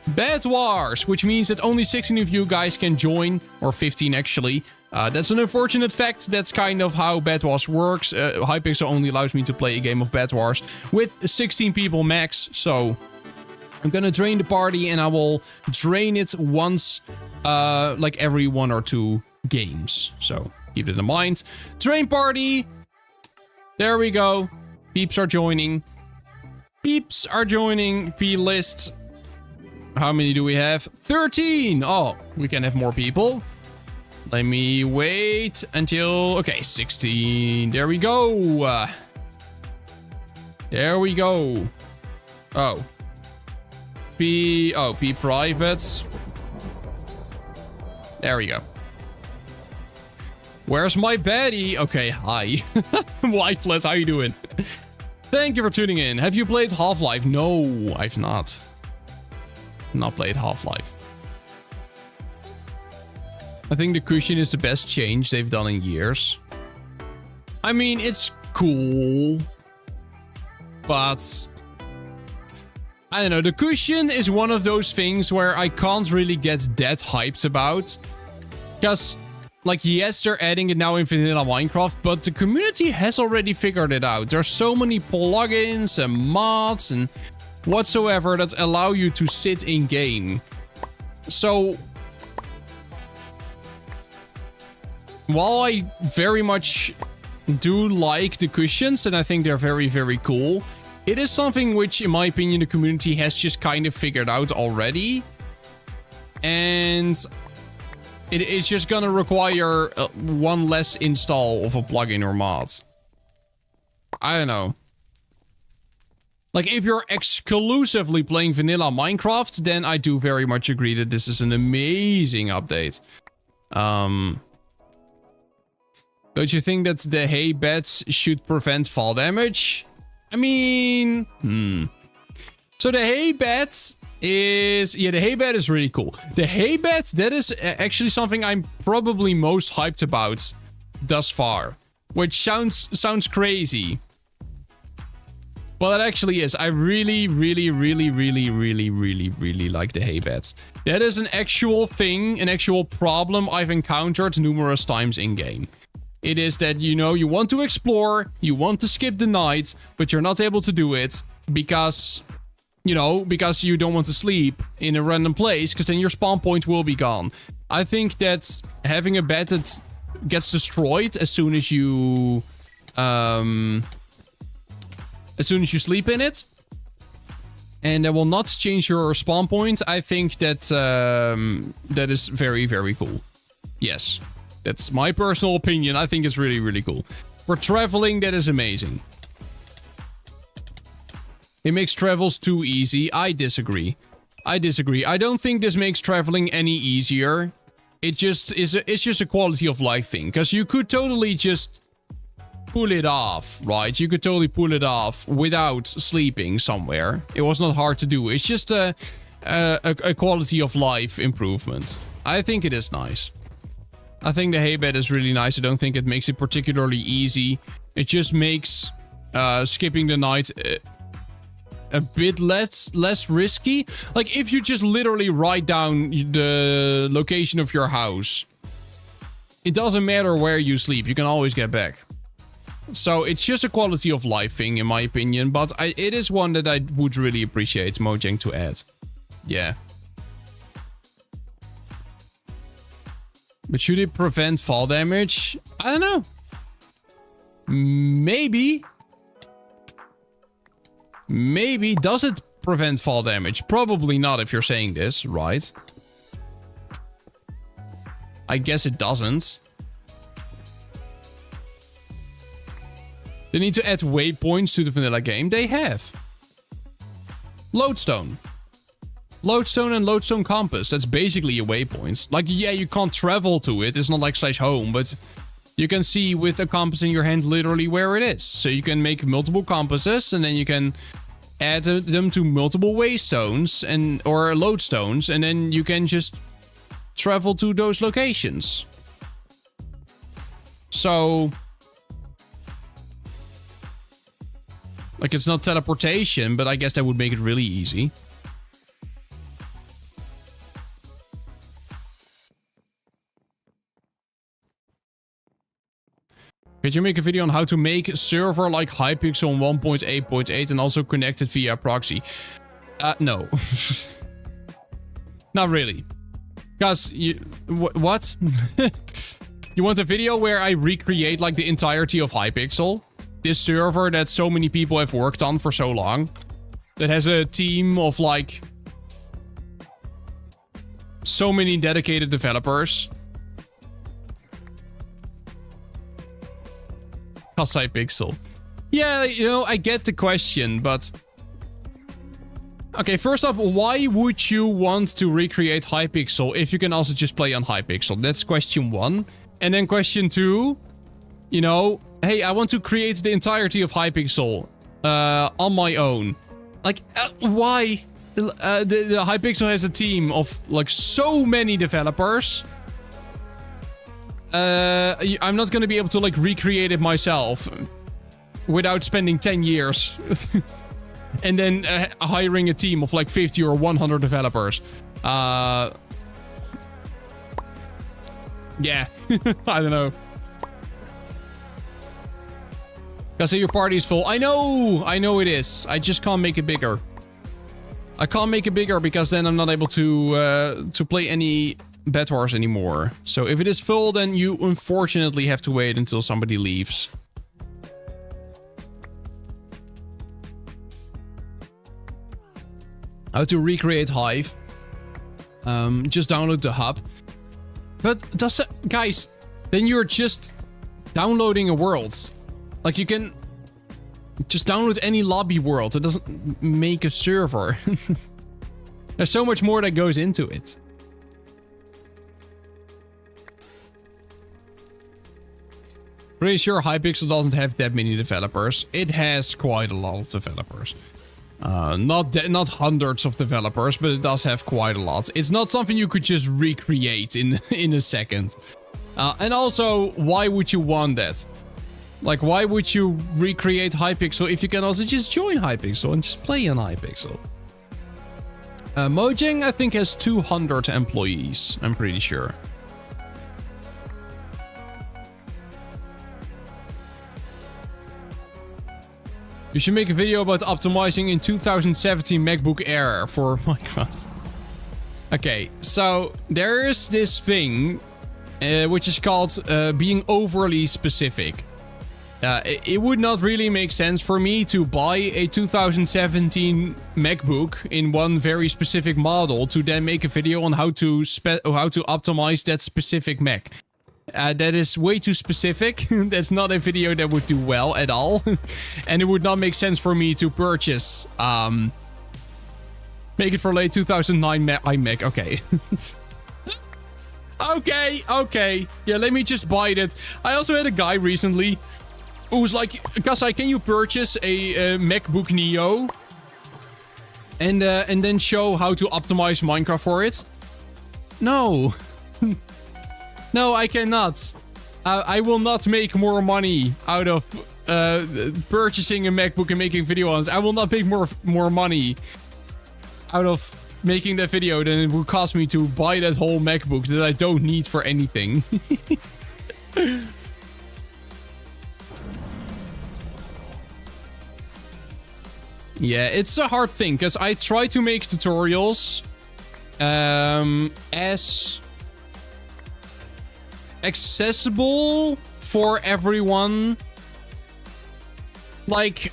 Bed Wars, which means that only 16 of you guys can join, or 15 actually. That's an unfortunate fact. That's kind of how Bed Wars works. Hypixel only allows me to play a game of Bed Wars with 16 people max, so I'm gonna drain the party, and I will drain it once, like every 1 or 2 games, so keep it in mind. Drain party. There we go. Peeps are joining. Peeps are joining. P-list. How many do we have? 13. Oh, we can have more people. Let me wait until... Okay, 16. There we go. There we go. Oh. P private. There we go. Where's my baddie? Okay, hi. Wifeless, how you doing? Thank you for tuning in. Have you played Half-Life? No, I've not. Not played Half-Life. I think the cushion is the best change they've done in years. I mean, it's cool. But... I don't know, the cushion is one of those things where I can't really get that hyped about. Because... like, yes, they're adding it now in vanilla Minecraft, but the community has already figured it out. There's so many plugins and mods and whatsoever that allow you to sit in game. So, while I very much do like the cushions, and I think they're very, very cool, It is something which, in my opinion, the community has just kind of figured out already. And it is just gonna require one less install of a plugin or mod. I don't know. Like, if you're exclusively playing vanilla Minecraft, then I do very much agree that this is an amazing update. Don't you think that the hay beds should prevent fall damage? I mean, So the hay beds is... Yeah, the hay bed is really cool. The hay bed, that is actually something I'm probably most hyped about thus far. Which sounds crazy. Well, it actually is. I really like the hay beds. That is an actual thing, an actual problem I've encountered numerous times in-game. It is that, you know, you want to explore, you want to skip the night, but you're not able to do it because, you know, because you don't want to sleep in a random place, because then your spawn point will be gone. I think that having a bed that gets destroyed as soon as you... as soon as you sleep in it, and that will not change your spawn point, I think that that is very cool. Yes, that's my personal opinion. I think it's really cool. For traveling, that is amazing. It makes travels too easy. I disagree. I don't think this makes traveling any easier. It just is. It's just a quality of life thing, because you could totally just pull it off, right? You could totally pull it off without sleeping somewhere. It was not hard to do. It's just a quality of life improvement. I think it is nice. I think the hay bed is really nice. I don't think it makes it particularly easy. It just makes skipping the night a bit less risky. Like, if you just literally write down the location of your house, it doesn't matter where you sleep. You can always get back. So it's just a quality of life thing, in my opinion, but it is one that I would really appreciate Mojang to add. Yeah. But should it prevent fall damage? I don't know. Maybe. Maybe. Does it prevent fall damage? Probably not if you're saying this, right? I guess it doesn't. They need to add waypoints to the vanilla game. They have. Lodestone. Lodestone and Lodestone Compass. That's basically a waypoint. Like, yeah, you can't travel to it. It's not like /home, but you can see with a compass in your hand literally where it is. So you can make multiple compasses, and then you can add them to multiple waystones or lodestones, and then you can just travel to those locations. So... like, it's not teleportation, but I guess that would make it really easy. Could you make a video on how to make a server like Hypixel 1.8.8 and also connect it via proxy? No. Not really. Because you... what? You want a video where I recreate, like, the entirety of Hypixel? This server that so many people have worked on for so long. That has a team of, like, so many dedicated developers. Hypixel. Yeah, you know, I get the question, but... okay, first up, why would you want to recreate Hypixel if you can also just play on Hypixel? That's question one. And then question two, you know... hey, I want to create the entirety of Hypixel on my own. Like, why? The Hypixel has a team of, like, so many developers. I'm not going to be able to, like, recreate it myself without spending 10 years. And then hiring a team of, like, 50 or 100 developers. Yeah. I don't know. Gotta say your party is full. I know it is. I just can't make it bigger. I can't make it bigger because then I'm not able to play any Bed Wars anymore. So if it is full, then you unfortunately have to wait until somebody leaves. how to recreate Hive. Just download the hub. But does it, guys, then you're just downloading a world. Like, you can just download any lobby world. It doesn't make a server. There's so much more that goes into it. Pretty sure Hypixel doesn't have that many developers. It has quite a lot of developers. Not hundreds of developers, but it does have quite a lot. It's not something you could just recreate in a second. And also, why would you want that? Like, why would you recreate Hypixel if you can also just join Hypixel and just play on Hypixel? Mojang, I think, has 200 employees, I'm pretty sure. You should make a video about optimizing in 2017 MacBook Air for Minecraft. Okay, so there is this thing which is called being overly specific. It would not really make sense for me to buy a 2017 MacBook in one very specific model to then make a video on how to optimize that specific Mac. That is way too specific. That's not a video that would do well at all. And it would not make sense for me to purchase make it for late 2009 iMac. Okay. Okay. Yeah, let me just buy it. I also had a guy recently who was like, Kasai, can you purchase a MacBook Neo and then show how to optimize Minecraft for it? No. No, I cannot. I will not make more money out of purchasing a MacBook and making video on it. I will not make more money out of making that video than it would cost me to buy that whole MacBook that I don't need for anything. Yeah, it's a hard thing, because I try to make tutorials as accessible for everyone. Like,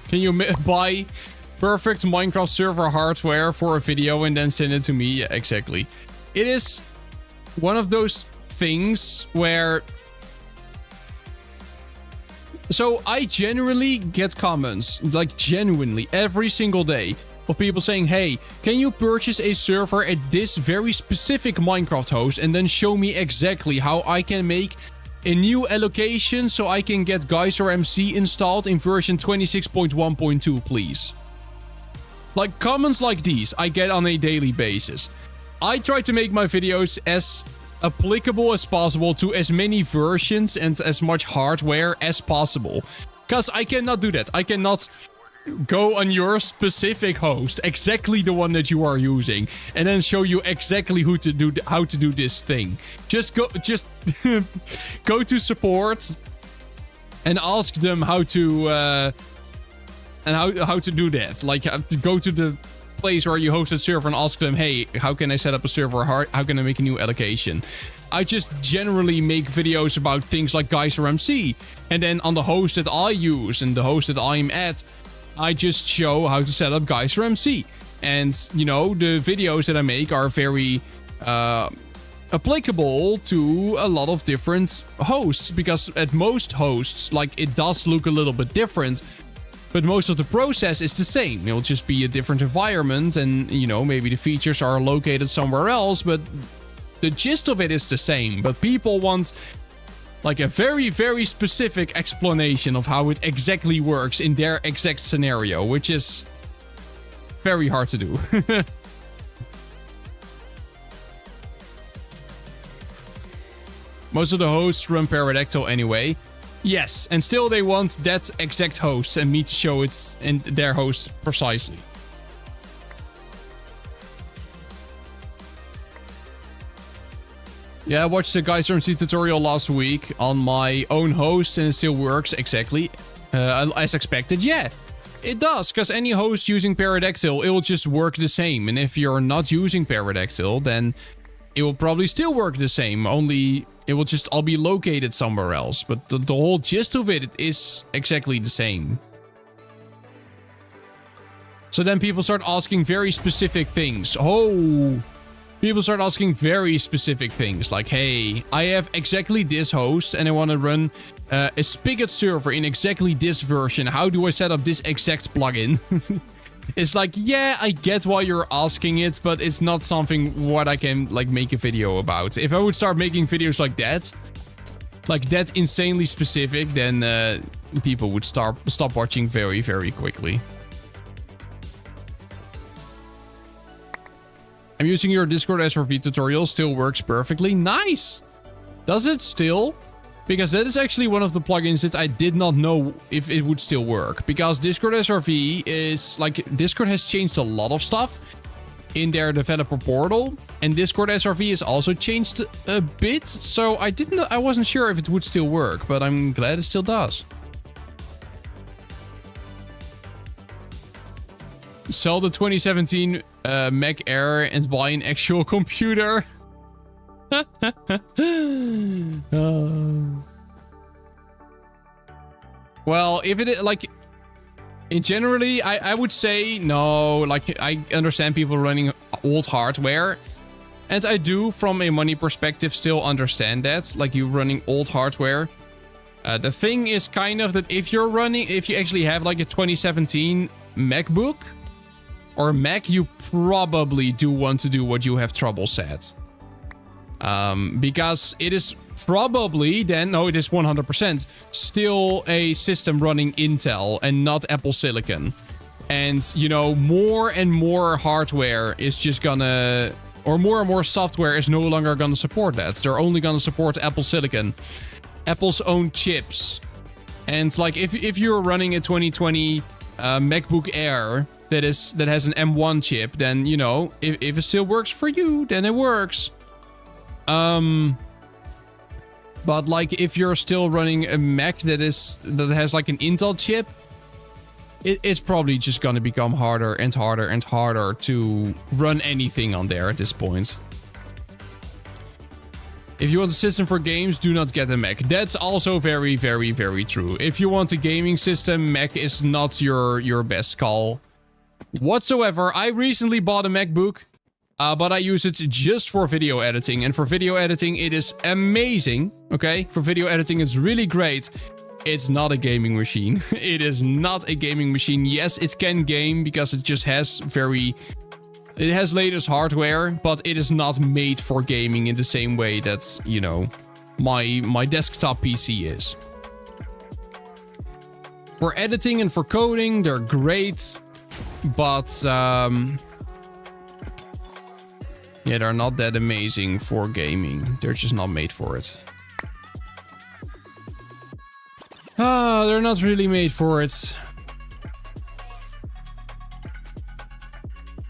can you buy perfect Minecraft server hardware for a video and then send it to me? Yeah, exactly. It is one of those things where... So I generally get comments, like genuinely, every single day, of people saying, hey, can you purchase a server at this very specific Minecraft host and then show me exactly how I can make a new allocation so I can get Geyser MC installed in version 26.1.2, please? Like, comments like these I get on a daily basis. I try to make my videos as applicable as possible to as many versions and as much hardware as possible. Because I cannot do that. I cannot go on your specific host, exactly the one that you are using, and then show you exactly how to do this thing. Just go to support and ask them how to how to do that. Like, go to the place where you host a server and ask them, hey, how can I set up a server? How can I make a new allocation? I just generally make videos about things like Geyser MC, and then on the host that I use and the host that I'm at, I just show how to set up Geyser MC. And, you know, the videos that I make are very applicable to a lot of different hosts, because at most hosts, like, it does look a little bit different, but most of the process is the same. It'll just be a different environment, and, you know, maybe the features are located somewhere else, but the gist of it is the same. But people want, like, a very, very specific explanation of how it exactly works in their exact scenario, which is very hard to do. Most of the hosts run Pterodactyl anyway. Yes, and still they want that exact host and me to show it in their host precisely. Yeah, I watched the Geyser MC tutorial last week on my own host and it still works exactly as expected. Yeah, it does, because any host using Pterodactyl, it will just work the same. And if you're not using Pterodactyl, then it will probably still work the same, only it will just all be located somewhere else. But the whole gist of it is exactly the same. So then people start asking very specific things. Oh, people start asking very specific things like, hey, I have exactly this host and I want to run a Spigot server in exactly this version. How do I set up this exact plugin? It's like, yeah, I get why you're asking it, but it's not something what I can like make a video about. If I would start making videos like that insanely specific, then people would stop watching very, very quickly. I'm using your Discord SRV tutorial, still works perfectly. Nice! Does it still? Because that is actually one of the plugins that I did not know if it would still work. Because Discord SRV is like, Discord has changed a lot of stuff in their developer portal. And Discord SRV has also changed a bit. So I wasn't sure if it would still work, but I'm glad it still does. Sell the 2017 Mac Air and buy an actual computer. Well, if it like generally I would say no. Like, I understand people running old hardware, and I do from a money perspective still understand that, like you running old hardware. The thing is kind of that if you actually have like a 2017 MacBook or Mac, you probably do want to do what you have trouble set. Because it is probably then, no, it is 100% still a system running Intel and not Apple Silicon. And, you know, more and more hardware is just gonna, or more and more software is no longer gonna support that. They're only gonna support Apple Silicon, Apple's own chips. And like, if you're running a 2020 MacBook Air that has an M1 chip, then, you know, if it still works for you, then it works. But like if you're still running a Mac that has like an Intel chip, it's probably just gonna become harder and harder and harder to run anything on there at this point. If you want a system for games, do not get a Mac. That's also very, very, very true. If you want a gaming system, Mac is not your best call whatsoever. I recently bought a MacBook. But I use it just for video editing. And for video editing, it is amazing. Okay? For video editing, it's really great. It's not a gaming machine. It is not a gaming machine. Yes, it can game because it just has it has latest hardware, but it is not made for gaming in the same way that, you know, my desktop PC is. For editing and for coding, they're great. But, yeah, they're not that amazing for gaming. They're just not made for it. They're not really made for it.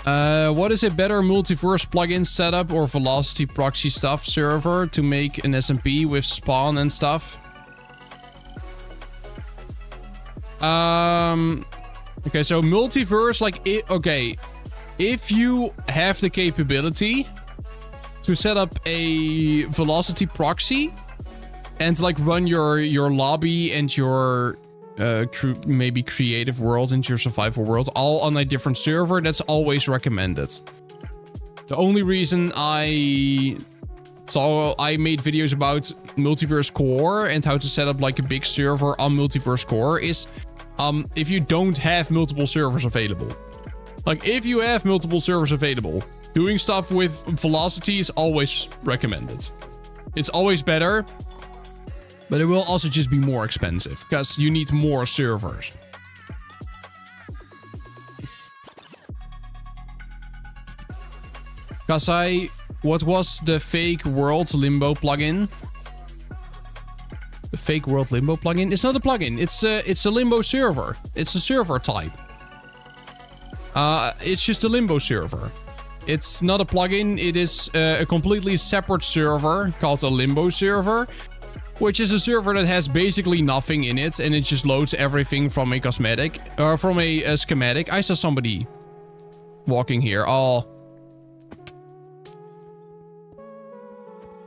What is a better multiverse plugin setup or velocity proxy stuff server to make an SMP with spawn and stuff? Okay, so multiverse, like, okay. If you have the capability to set up a velocity proxy and like run your lobby and your maybe creative world and your survival world all on a different server, that's always recommended. The only reason I made videos about Multiverse Core and how to set up like a big server on Multiverse Core is if you don't have multiple servers available. Like, if you have multiple servers available, doing stuff with velocity is always recommended. It's always better, but it will also just be more expensive, because you need more servers. Kasai, what was the fake world limbo plugin? The fake world limbo plugin? It's not a plugin, it's a limbo server. It's a server type. It's just a limbo server. It's not a plugin, it is a completely separate server called a limbo server, which is a server that has basically nothing in it, and it just loads everything from a cosmetic, or from a schematic. I saw somebody walking here. Oh.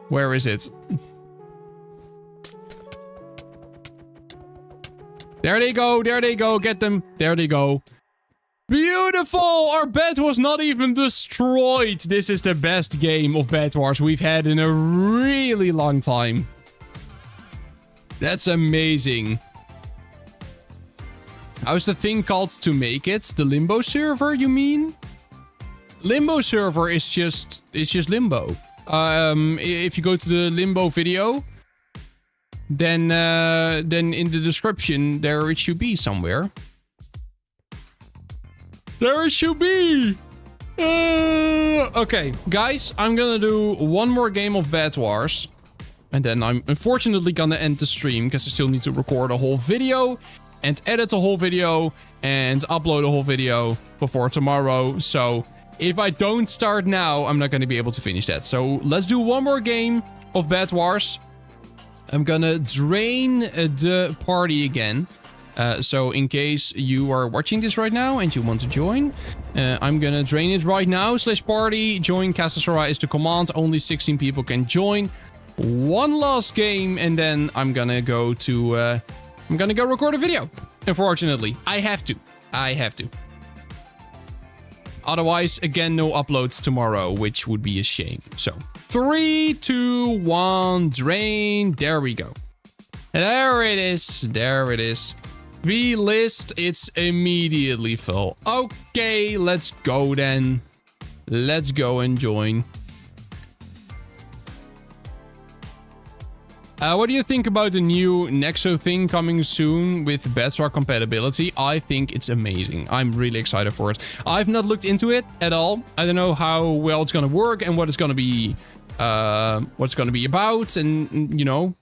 Where is it? There they go, get them. There they go. Beautiful! Our bed was not even destroyed. This is the best game of Bed Wars we've had in a really long time. That's amazing. How's the thing called to make it? The Limbo server, you mean? Limbo server is just Limbo. If you go to the Limbo video, then in the description there it should be somewhere. There it should be! Okay, guys, I'm gonna do one more game of Bed Wars. And then I'm unfortunately gonna end the stream because I still need to record a whole video and edit the whole video and upload a whole video before tomorrow. So if I don't start now, I'm not gonna be able to finish that. So let's do one more game of Bed Wars. I'm gonna drain the party again. So in case you are watching this right now and you want to join, I'm gonna drain it right now. /party, join Casasora is the command. Only 16 people can join. One last game and then I'm gonna go record a video. Unfortunately, I have to. Otherwise, again, no uploads tomorrow, which would be a shame. So 3, 2, 1, drain. There we go. There it is. The list, it's immediately full. Okay, let's go then. Let's go and join. What do you think about the new Nexo thing coming soon with Bedrock compatibility? I think it's amazing. I'm really excited for it. I've not looked into it at all. I don't know how well it's gonna work and what it's gonna be, about, and you know.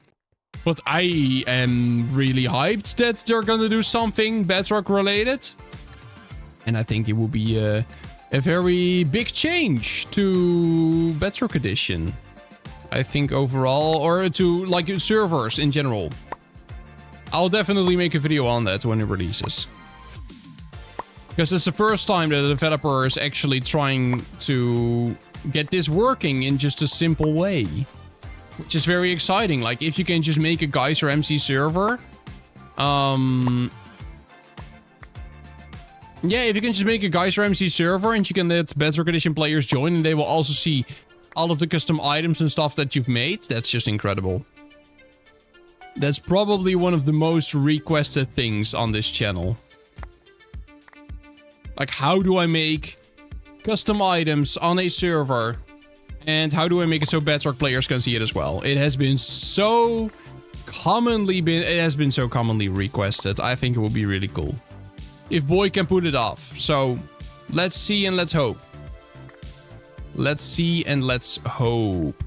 But I am really hyped that they're gonna do something Bedrock related. And I think it will be a very big change to Bedrock Edition. I think overall, or to like servers in general. I'll definitely make a video on that when it releases. Because it's the first time that a developer is actually trying to get this working in just a simple way. Which is very exciting. Like, if you can just make a Geyser MC server. Yeah, if you can just make a Geyser MC server and you can let Bedrock Edition players join and they will also see all of the custom items and stuff that you've made, that's just incredible. That's probably one of the most requested things on this channel. Like, how do I make custom items on a server? And how do I make it so Bedrock players can see it as well? It has been so commonly requested. I think it will be really cool. If Boy can put it off. So, let's see and let's hope. Let's see and let's hope.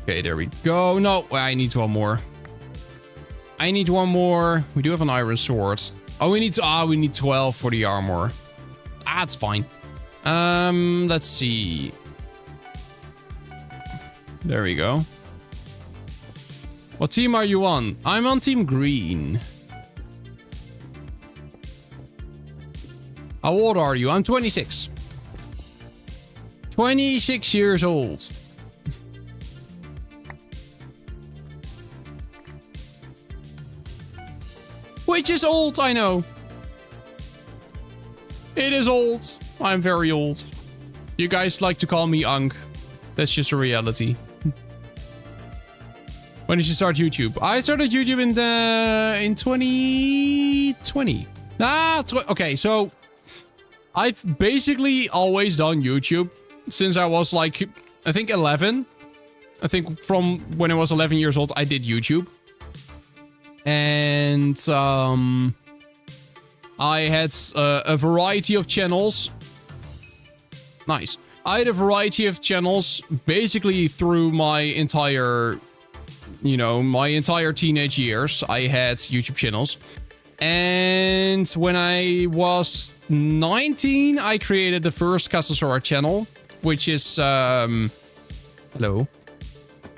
Okay, there we go. No, I need one more. We do have an iron sword. Oh, we need 12 for the armor. It's fine. Let's see. There we go. What team are you on? I'm on Team Green. How old are you? I'm 26. 26 years old. Which is old, I know. It is old. I'm very old. You guys like to call me Unk. That's just a reality. When did you start YouTube? I started YouTube in 2020. Okay, so I've basically always done YouTube since I was like, I think 11. I think from when I was 11 years old, I did YouTube. And I had a variety of channels. Nice. I had a variety of channels basically through my entire, my entire teenage years. I had YouTube channels. And when I was 19, I created the first Casasora channel, which is, hello.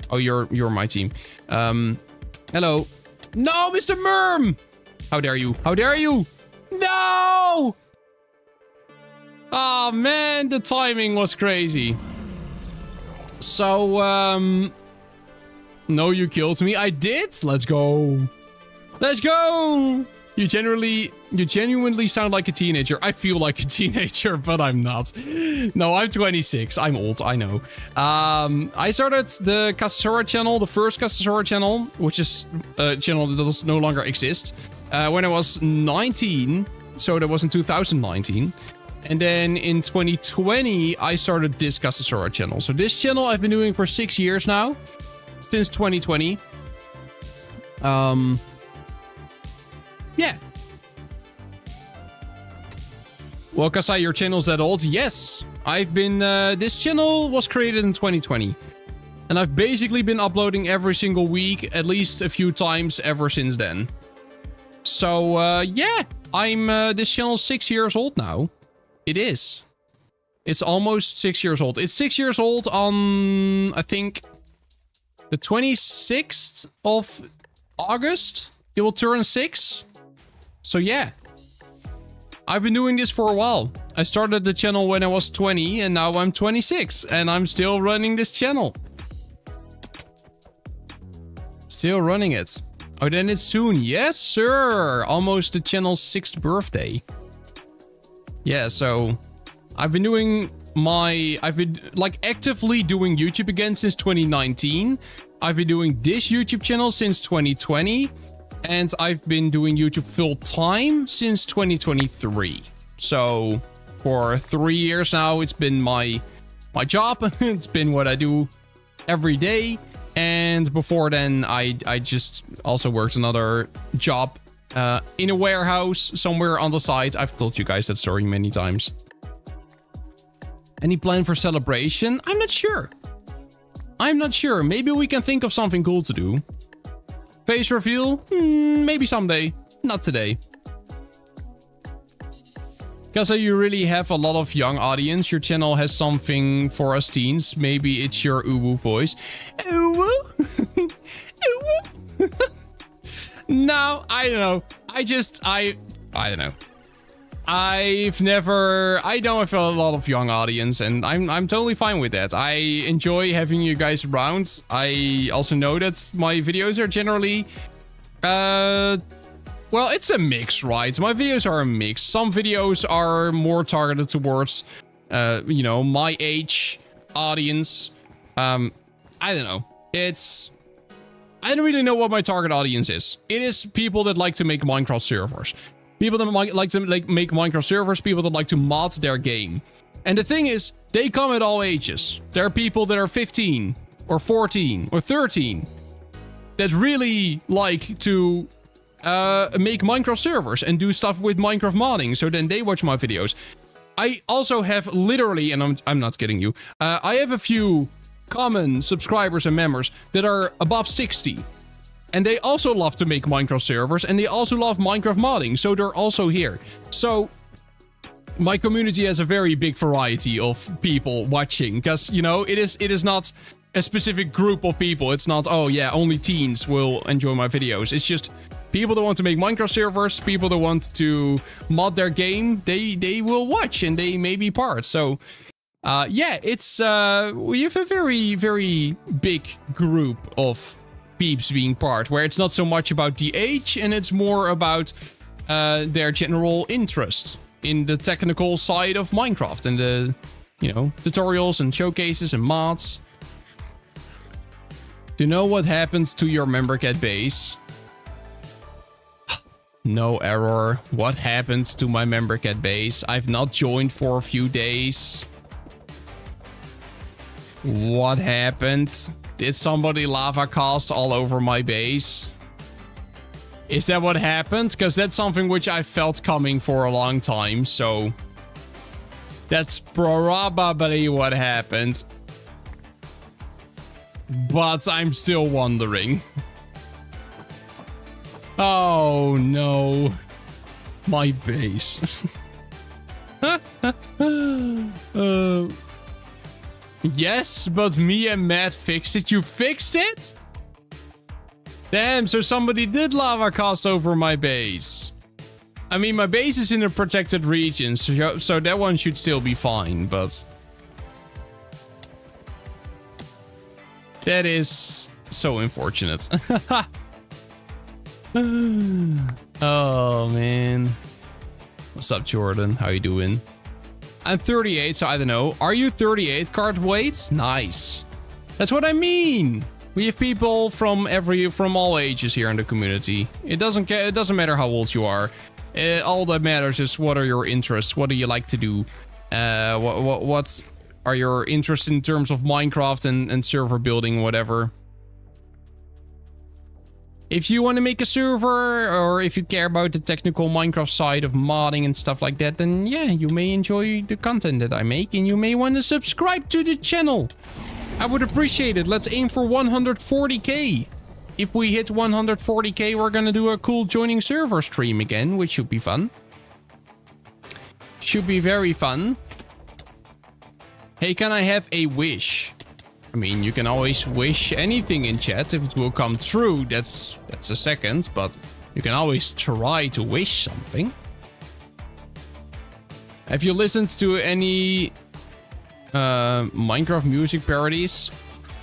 Oh, you're my team. Hello. No, Mr. Merm! How dare you? How dare you? No! Oh, man, the timing was crazy. So, no, you killed me. I did? Let's go. Let's go! You genuinely sound like a teenager. I feel like a teenager, but I'm not. No, I'm 26. I'm old, I know. I started the Casasora channel, the first Casasora channel, which is a channel that does no longer exist, when I was 19. So that was in 2019. And then in 2020, I started this Casasora channel. So this channel I've been doing for 6 years now, since 2020. Yeah. Well, Kasai, your channel's that old? Yes. I've been, this channel was created in 2020. And I've basically been uploading every single week, at least a few times ever since then. So, yeah. This channel's 6 years old now. It is. It's almost 6 years old. It's 6 years old on, I think, the 26th of August. It will turn 6. So yeah, I've been doing this for a while. I started the channel when I was 20 and now I'm 26 and I'm still running this channel. Still running it. Oh, then it's soon. Yes, sir. Almost the channel's 6th birthday. Yeah, so I've been like actively doing YouTube again since 2019. I've been doing this YouTube channel since 2020. And I've been doing YouTube full time since 2023. So for 3 years now, it's been my job. It's been what I do every day. And before then, I just also worked another job in a warehouse somewhere on the side. I've told you guys that story many times. Any plan for celebration? I'm not sure. Maybe we can think of something cool to do. Face reveal? Maybe someday. Not today. Because you really have a lot of young audience. Your channel has something for us teens. Maybe it's your uwu voice. Uwu? Uwu? No, I don't know. I don't know. I know I feel a lot of young audience, and I'm totally fine with that. I enjoy having you guys around. I also know that my videos are generally, well, it's a mix, right? My videos are a mix. Some videos are more targeted towards, you know, my age audience. I don't know. I don't really know what my target audience is. It is people that like to make Minecraft servers. People that like to make Minecraft servers, people that like to mod their game. And the thing is, they come at all ages. There are people that are 15 or 14 or 13 that really like to make Minecraft servers and do stuff with Minecraft modding. So then they watch my videos. I also have literally, and I'm not kidding you, I have a few common subscribers and members that are above 60. And they also love to make Minecraft servers, and they also love Minecraft modding, so they're also here. So my community has a very big variety of people watching, because, you know, it is not a specific group of people. It's not, oh yeah, only teens will enjoy my videos. It's just people that want to make Minecraft servers, people that want to mod their game, they will watch, and they may be part. So yeah, it's we have a very, very big group of peeps being part, where it's not so much about the age and it's more about their general interest in the technical side of Minecraft and the, you know, tutorials and showcases and mods. Do you know what happened to your member cat base? No error. What happened to my member cat base? I've not joined for a few days. What happened? Did somebody lava cast all over my base? Is that what happened? Because that's something which I felt coming for a long time, so that's probably what happened. But I'm still wondering. Oh no. My base. Yes, but me and Matt fixed it. You fixed it? Damn, so somebody did lava cast over my base. I mean, my base is in a protected region, so that one should still be fine, but that is so unfortunate. Oh, man. What's up, Jordan? How you doing? I'm 38, so I don't know. Are you 38 card weight? Nice. That's what I mean. We have people from all ages here in the community. It doesn't matter how old you are. All that matters is what are your interests? What do you like to do? What are your interests in terms of Minecraft and server building, whatever? If you want to make a server, or if you care about the technical Minecraft side of modding and stuff like that, then yeah, you may enjoy the content that I make, and you may want to subscribe to the channel. I would appreciate it. Let's aim for 140k. If we hit 140k, we're gonna do a cool joining server stream again, which should be fun. Should be very fun. Hey, can I have a wish? I mean, you can always wish anything in chat. If it will come true, that's a second, but you can always try to wish something. Have you listened to any Minecraft music parodies?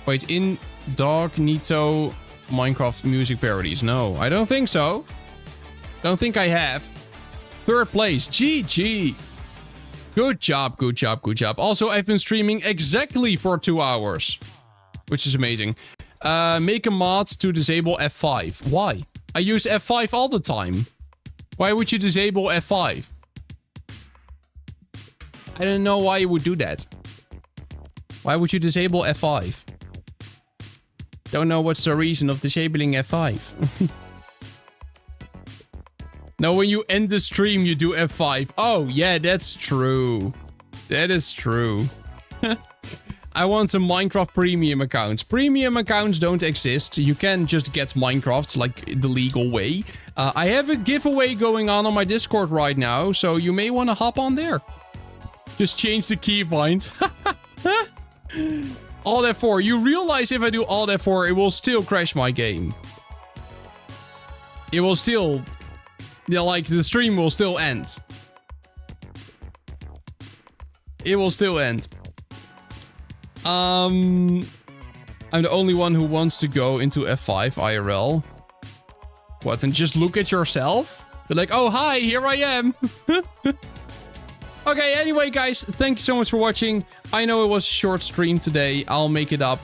Wait, Incognito Minecraft music parodies? No, I don't think so. Don't think I have. 3rd place, GG. Good job, good job, good job. Also, I've been streaming exactly for 2 hours, which is amazing. Make a mod to disable F5. Why? I use F5 all the time. Why would you disable F5? I don't know why you would do that. Why would you disable F5? Don't know what's the reason of disabling F5. Now, when you end the stream, you do F5. Oh, yeah, that's true. That is true. I want some Minecraft premium accounts. Premium accounts don't exist. You can just get Minecraft like the legal way. I have a giveaway going on my Discord right now, so you may want to hop on there. Just change the keybind. Alt F4. You realize if I do Alt F4, it will still crash my game. It will still... Yeah, like, the stream will still end. It will still end. I'm the only one who wants to go into F5 IRL. What, and just look at yourself? Be like, oh, hi, here I am. Okay, anyway, guys, thank you so much for watching. I know it was a short stream today. I'll make it up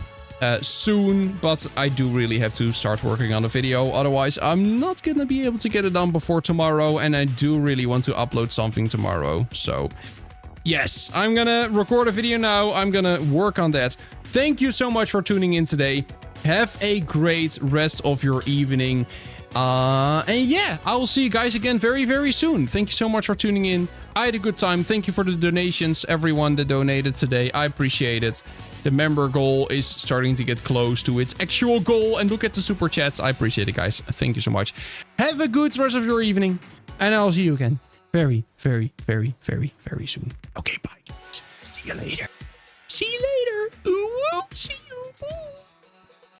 soon, but I do really have to start working on a video. Otherwise, I'm not gonna be able to get it done before tomorrow, and I do really want to upload something tomorrow. So, yes, I'm gonna record a video now. I'm gonna work on that. Thank you so much for tuning in today. Have a great rest of your evening. And yeah, I will see you guys again very, very soon. Thank you so much for tuning in. I had a good time. Thank you for the donations, everyone that donated today. I appreciate it. The member goal is starting to get close to its actual goal. And look at the super chats. I appreciate it, guys. Thank you so much. Have a good rest of your evening. And I'll see you again very, very, very, very, very soon. Okay, bye. See you later. See you later.